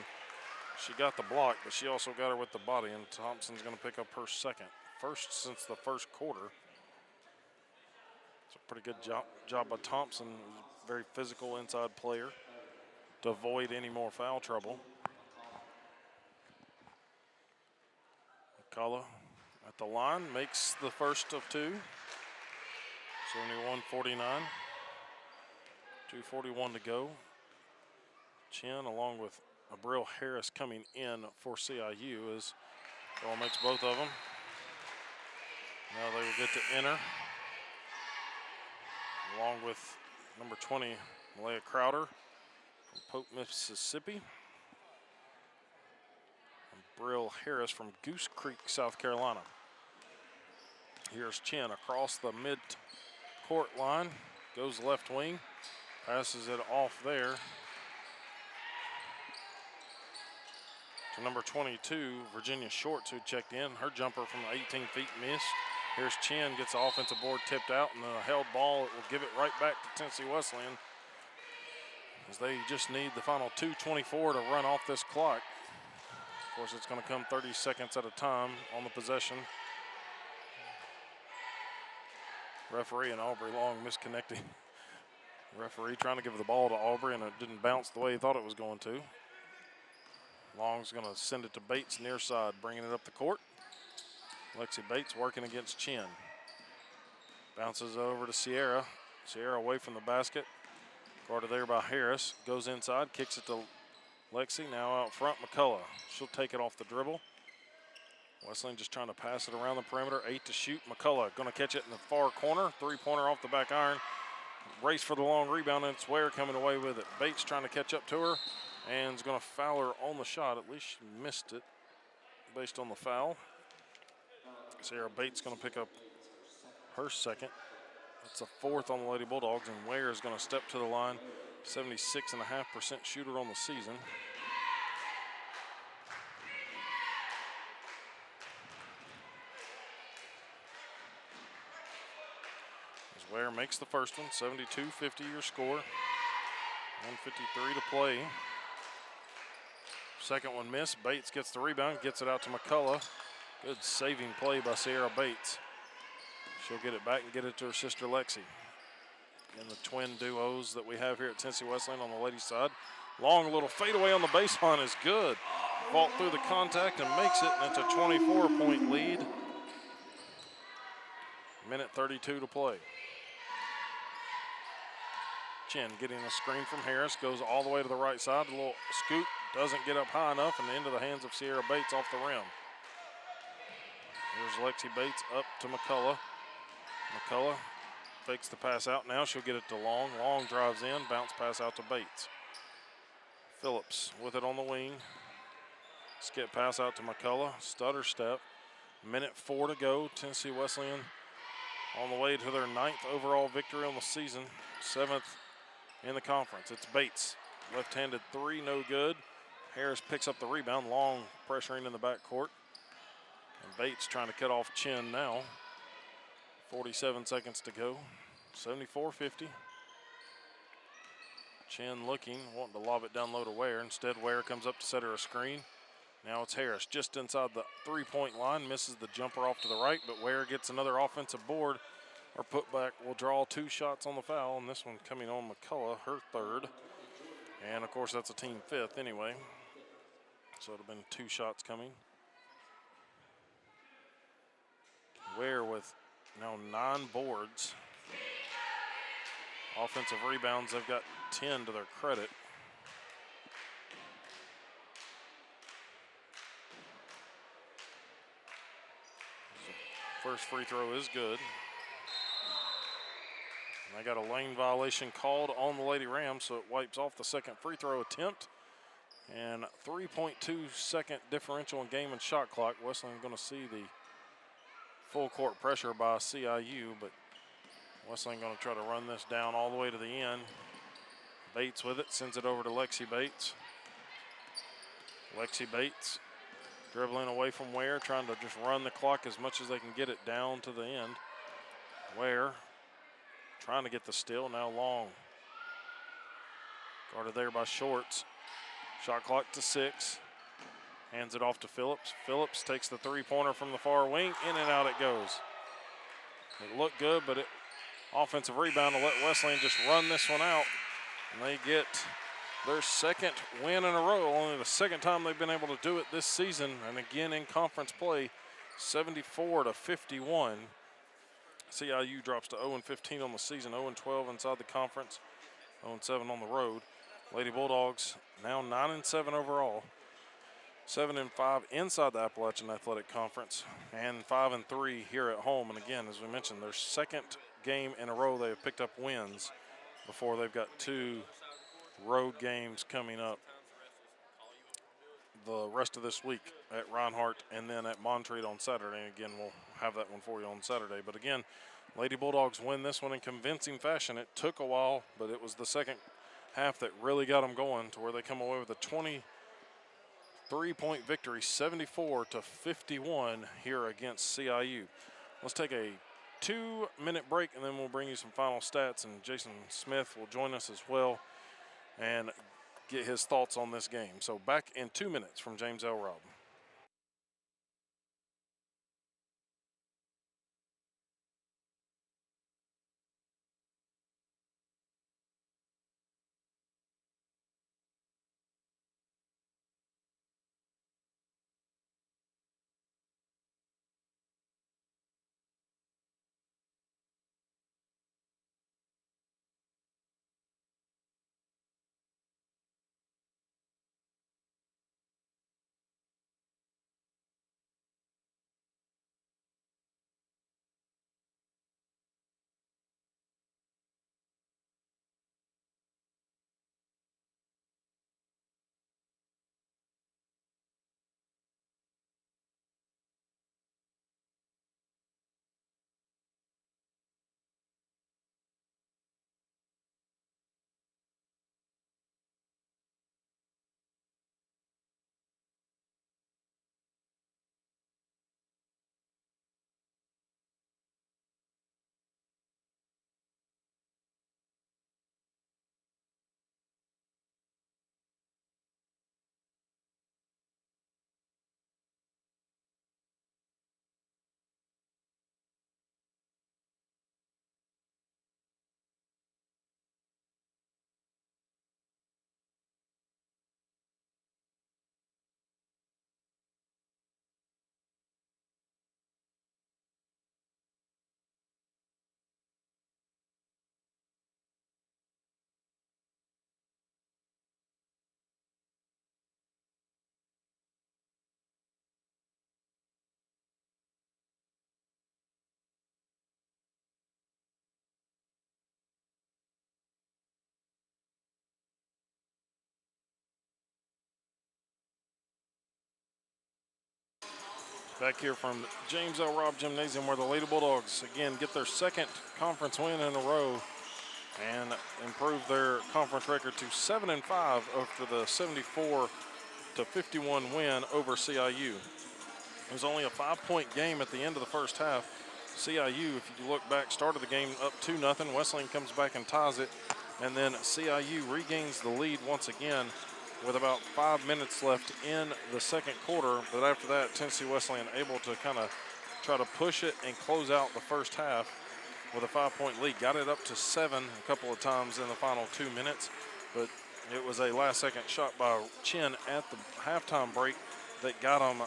She got the block, but she also got her with the body, and Thompson's going to pick up her second. First since the first quarter. It's a pretty good job by Thompson. Very physical inside player to avoid any more foul trouble. McCullough at the line makes the first of two. 71-49. 2:41 to go. Chin along with Abril Harris coming in for CIU as Ball makes both of them. Now they will get to enter along with number 20, Malaya Crowder from Pope, Mississippi. And Brill Harris from Goose Creek, South Carolina. Here's Chin across the mid-court line. Goes left wing, passes it off there to number 22, Virginia Shorts, who checked in. Her jumper from 18 feet missed. Here's Chin, gets the offensive board tipped out, and the held ball, it will give it right back to Tennessee Wesleyan as they just need the final 2:24 to run off this clock. Of course, it's going to come 30 seconds at a time on the possession. Referee and Aubrey Long misconnecting. Referee trying to give the ball to Aubrey, and it didn't bounce the way he thought it was going to. Long's going to send it to Bates near side, bringing it up the court. Lexi Bates working against Chin. Bounces over to Sierra. Sierra away from the basket. Guarded there by Harris. Goes inside, kicks it to Lexi now out front. McCullough. She'll take it off the dribble. Wesleyan just trying to pass it around the perimeter. 8 to shoot. McCullough going to catch it in the far corner. Three-pointer off the back iron. Race for the long rebound, and it's Ware coming away with it. Bates trying to catch up to her and is going to foul her on the shot. At least she missed it based on the foul. Sarah Bates going to pick up her second. That's a fourth on the Lady Bulldogs, and Ware is going to step to the line. 76.5% shooter on the season. As Ware makes the first one, 72-50 your score. 1:53 to play. Second one missed. Bates gets the rebound, gets it out to McCullough. Good saving play by Sierra Bates. She'll get it back and get it to her sister Lexi. And the twin duos that we have here at Tennessee Wesleyan on the ladies' side. Long little fadeaway on the baseline is good. Vault through the contact and makes it, and it's a 24-point lead. Minute 32 to play. Chin getting a screen from Harris, goes all the way to the right side. A little scoop, doesn't get up high enough, and into the hands of Sierra Bates off the rim. Here's Lexi Bates up to McCullough. McCullough fakes the pass out now. She'll get it to Long. Long drives in, bounce pass out to Bates. Phillips with it on the wing. Skip pass out to McCullough. Stutter step. Minute 4 to go. Tennessee Wesleyan on the way to their 9th overall victory on the season. 7th in the conference. It's Bates. Left-handed three, no good. Harris picks up the rebound. Long pressuring in the backcourt. And Bates trying to cut off Chin now. 47 seconds to go. 74-50. Chin looking, wanting to lob it down low to Ware. Instead, Ware comes up to set her a screen. Now it's Harris just inside the three-point line. Misses the jumper off to the right, but Ware gets another offensive board. Or putback will draw 2 shots on the foul, and this one coming on McCullough, her third. And, of course, that's a team 5th anyway. So it would have been 2 shots coming. Ware with now 9 boards. Offensive rebounds, they've got 10 to their credit. First free throw is good. And I got a lane violation called on the Lady Rams, so it wipes off the second free throw attempt. And 3.2 second differential in game and shot clock. Wesleyan going to see the full court pressure by CIU, but Wesleyan going to try to run this down all the way to the end. Bates with it, sends it over to Lexi Bates. Lexi Bates dribbling away from Ware, trying to just run the clock as much as they can get it down to the end. Ware trying to get the steal, now Long. Guarded there by Shorts. Shot clock to 6. Hands it off to Phillips. Phillips takes the three-pointer from the far wing. In and out it goes. It looked good, but offensive rebound to let Wesleyan just run this one out. And they get their second win in a row. Only the second time they've been able to do it this season. And again in conference play, 74-51. CIU drops to 0-15 on the season, 0-12 inside the conference, 0-7 on the road. Lady Bulldogs now 9-7 overall, 7-5 inside the Appalachian Athletic Conference, and 5-3 here at home. And again, as we mentioned, their second game in a row they have picked up wins before they've got 2 road games coming up the rest of this week at Reinhardt and then at Montreat on Saturday. And again, we'll have that one for you on Saturday. But again, Lady Bulldogs win this one in convincing fashion. It took a while, but it was the second half that really got them going to where they come away with a 23-point victory, 74-51 here against CIU. Let's take a 2-minute break, and then we'll bring you some final stats, and Jason Smith will join us as well and get his thoughts on this game. So back in 2 minutes from James L. Robb. Back here from James L. Robb Gymnasium, where the Lady Bulldogs again get their second conference win in a row and improve their conference record to 7-5 after the 74-51 win over CIU. It was only a 5-point game at the end of the first half. CIU, if you look back, started the game up 2-0. Wesleyan comes back and ties it, and then CIU regains the lead once again with about 5 minutes left in the second quarter. But after that, Tennessee Wesleyan able to kind of try to push it and close out the first half with a 5-point lead. Got it up to 7 a couple of times in the final 2 minutes, but it was a last-second shot by Chin at the halftime break that got them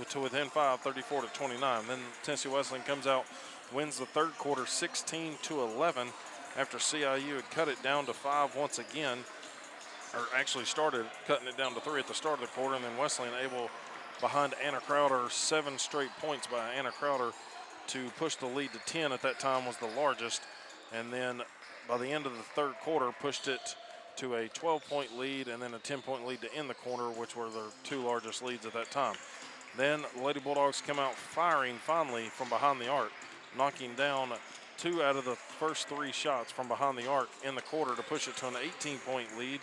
to within 5, 34-29. Then Tennessee Wesleyan comes out, wins the third quarter 16-11 after CIU had cut it down to 5 once again, or actually started cutting it down to 3 at the start of the quarter, and then Wesleyan able, behind Anna Crowder, 7 straight points by Anna Crowder to push the lead to 10. At that time was the largest, and then by the end of the third quarter pushed it to a 12-point lead and then a 10-point lead to end the quarter, which were their 2 largest leads at that time. Then the Lady Bulldogs come out firing finally from behind the arc, knocking down 2 out of the first 3 shots from behind the arc in the quarter to push it to an 18-point lead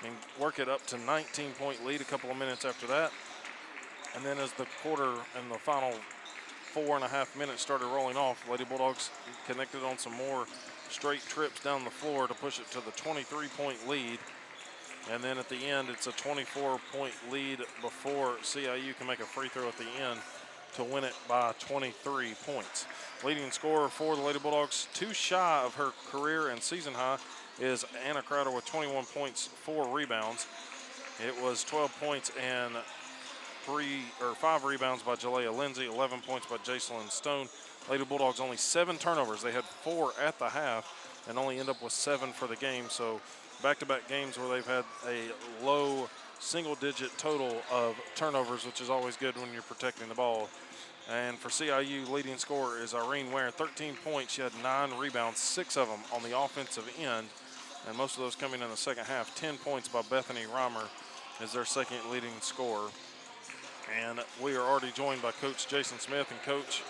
and work it up to 19-point lead a couple of minutes after that. And then as the quarter and the final 4.5 minutes started rolling off, Lady Bulldogs connected on some more straight trips down the floor to push it to the 23-point lead. And then at the end, it's a 24-point lead before CIU can make a free throw at the end to win it by 23 points. Leading scorer for the Lady Bulldogs, 2 shy of her career and season high, is Anna Crowder with 21 points, 4 rebounds. It was 12 points and 5 rebounds by Jalea Lindsay, 11 points by Jacelyn Stone. Lady Bulldogs only 7 turnovers. They had 4 at the half and only end up with 7 for the game. So back-to-back games where they've had a low single-digit total of turnovers, which is always good when you're protecting the ball. And for CIU, leading scorer is Irene Ware, 13 points. She had 9 rebounds, 6 of them on the offensive end, and most of those coming in the second half. 10 points by Bethany Reimer is their second leading scorer. And we are already joined by Coach Jason Smith. And Coach,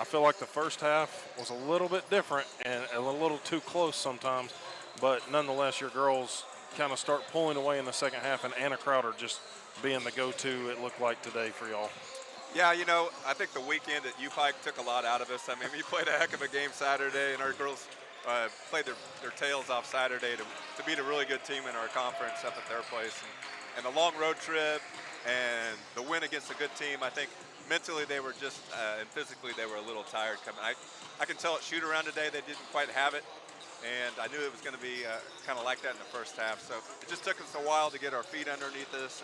I feel like the first half was a little bit different and a little too close sometimes, but nonetheless, your girls kind of start pulling away in the second half, and Anna Crowder just being the go-to, it looked like today for y'all. Yeah, you know, I think the weekend at U-Pike took a lot out of us. I mean, we played a heck of a game Saturday, and our girls played their tails off Saturday to beat a really good team in our conference up at their place. And the long road trip and the win against a good team, I think mentally they were just, and physically they were a little tired coming. I can tell at shoot around today they didn't quite have it, and I knew it was going to be kind of like that in the first half. So it just took us a while to get our feet underneath us,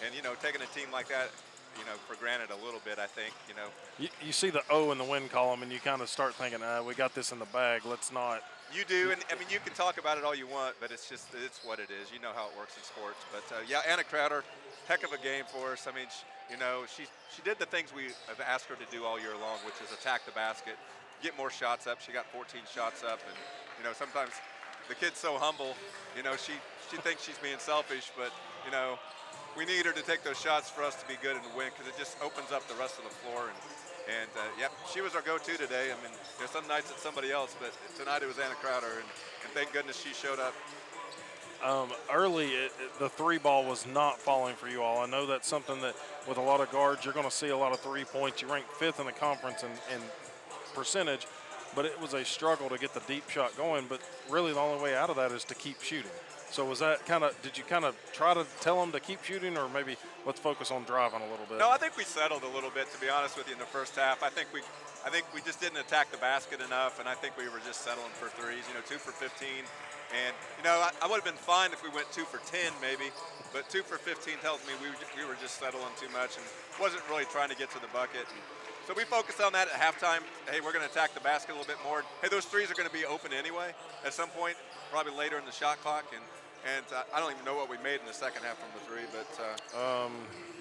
and you know, taking a team like that, you know, for granted a little bit, I think, you know. You see the O in the win column, and you kind of start thinking, we got this in the bag, let's not. You do, and I mean, you can talk about it all you want, but it's what it is. You know how it works in sports. But yeah, Anna Crowder, heck of a game for us. I mean, she did the things we have asked her to do all year long, which is attack the basket, get more shots up. She got 14 shots up, and you know, sometimes the kid's so humble, you know, she thinks she's being selfish, but you know, we need her to take those shots for us to be good and win, because it just opens up the rest of the floor. And yep, she was our go-to today. I mean, there's some nights it's somebody else, but tonight it was Anna Crowder, and thank goodness she showed up. Early, the 3 ball was not falling for you all. I know that's something that with a lot of guards, you're going to see a lot of 3 points. You rank 5th in the conference in percentage, but it was a struggle to get the deep shot going. But really the only way out of that is to keep shooting. So was that did you kind of try to tell them to keep shooting, or maybe let's focus on driving a little bit? No, I think we settled a little bit, to be honest with you, in the first half. I think we just didn't attack the basket enough, and I think we were just settling for threes, you know, 2 for 15. And, you know, I would have been fine if we went 2 for 10 maybe, but 2 for 15 tells me we were just settling too much and wasn't really trying to get to the bucket. And so we focused on that at halftime. Hey, we're going to attack the basket a little bit more. Hey, those threes are going to be open anyway at some point, probably later in the shot clock. And I don't even know what we made in the second half from the 3, but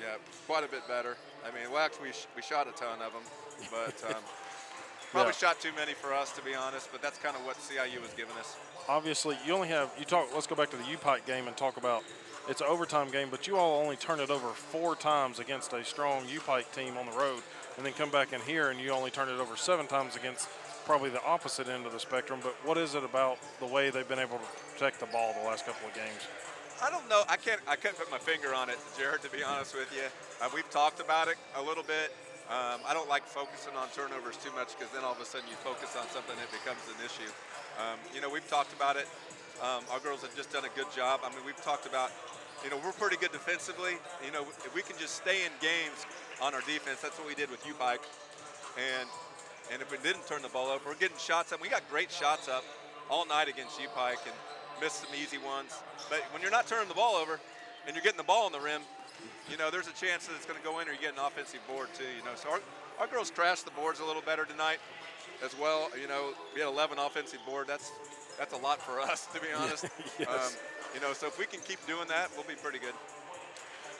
yeah, quite a bit better. I mean, well, actually, we shot a ton of them, but probably shot too many for us, to be honest, but that's kind of what CIU was giving us. Obviously, let's go back to the U-Pike game and talk about it's an overtime game, but you all only turn it over 4 times against a strong U-Pike team on the road, and then come back in here and you only turn it over 7 times against probably the opposite end of the spectrum. But what is it about the way they've been able to protect the ball the last couple of games? I don't know. I couldn't put my finger on it, Jared, to be honest with you. We've talked about it a little bit. I don't like focusing on turnovers too much because then all of a sudden you focus on something that becomes an issue. We've talked about it. Our girls have just done a good job. I mean, we've talked about, we're pretty good defensively. If we can just stay in games on our defense, that's what we did with U-Pike. And if we didn't turn the ball over, we're getting shots up. We got great shots up all night against U-Pike and missed some easy ones. But when you're not turning the ball over and you're getting the ball on the rim, there's a chance that it's going to go in or you get an offensive board too. So our girls crashed the boards a little better tonight as well. We had 11 offensive board. That's a lot for us, to be honest. Yes. So if we can keep doing that, we'll be pretty good.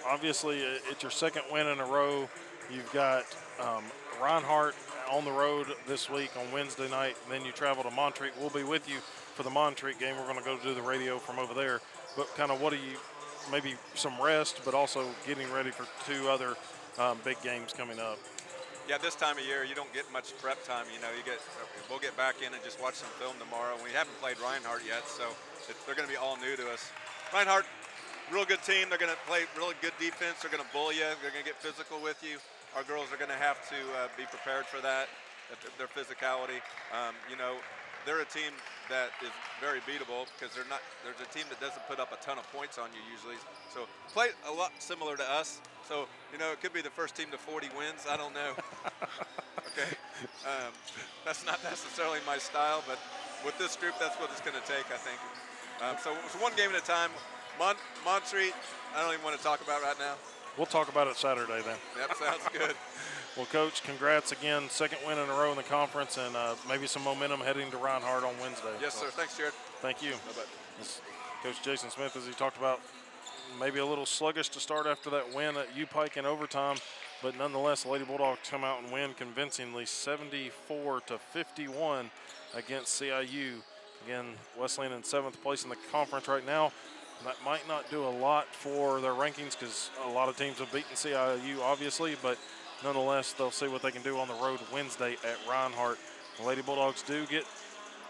Obviously, it's your second win in a row. You've got Reinhardt on the road this week on Wednesday night, and then you travel to Montreat. We'll be with you for the Montreat game. We're going to go do the radio from over there. But kind of what do you, maybe some rest, but also getting ready for 2 other big games coming up? Yeah, this time of year, you don't get much prep time. We'll get back in and just watch some film tomorrow. We haven't played Reinhardt yet, so they're going to be all new to us. Reinhardt, real good team. They're going to play really good defense. They're going to bull you. They're going to get physical with you. Our girls are going to have to be prepared for that, their physicality. They're a team that is very beatable because there's a team that doesn't put up a ton of points on you usually. So play a lot similar to us. So, it could be the first team to 40 wins. I don't know. Okay. That's not necessarily my style, but with this group, that's what it's going to take, I think. So it's one game at a time. Montreat, I don't even want to talk about right now. We'll talk about it Saturday then. Yep, sounds good. Well, Coach, congrats again. Second win in a row in the conference, and maybe some momentum heading to Reinhardt on Wednesday. Yes, sir. Thanks, Jared. Thank you. Bye-bye. Coach Jason Smith, as he talked about, maybe a little sluggish to start after that win at U-Pike in overtime, but nonetheless, the Lady Bulldogs come out and win convincingly 74-51 against CIU. Again, Wesleyan in 7th place in the conference right now. That might not do a lot for their rankings because a lot of teams have beaten CIU, obviously, but nonetheless, they'll see what they can do on the road Wednesday at Reinhardt. The Lady Bulldogs do get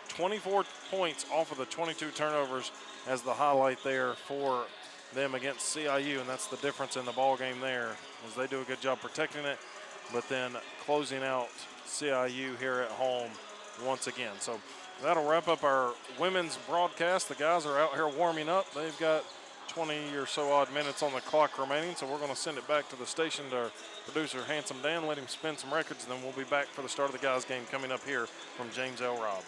24 points off of the 22 turnovers as the highlight there for them against CIU, and that's the difference in the ball game there, as they do a good job protecting it, but then closing out CIU here at home once again. So that'll wrap up our women's broadcast. The guys are out here warming up. They've got 20 or so odd minutes on the clock remaining, so we're going to send it back to the station to our producer, Handsome Dan, let him spin some records, and then we'll be back for the start of the guys' game coming up here from James L. Robb.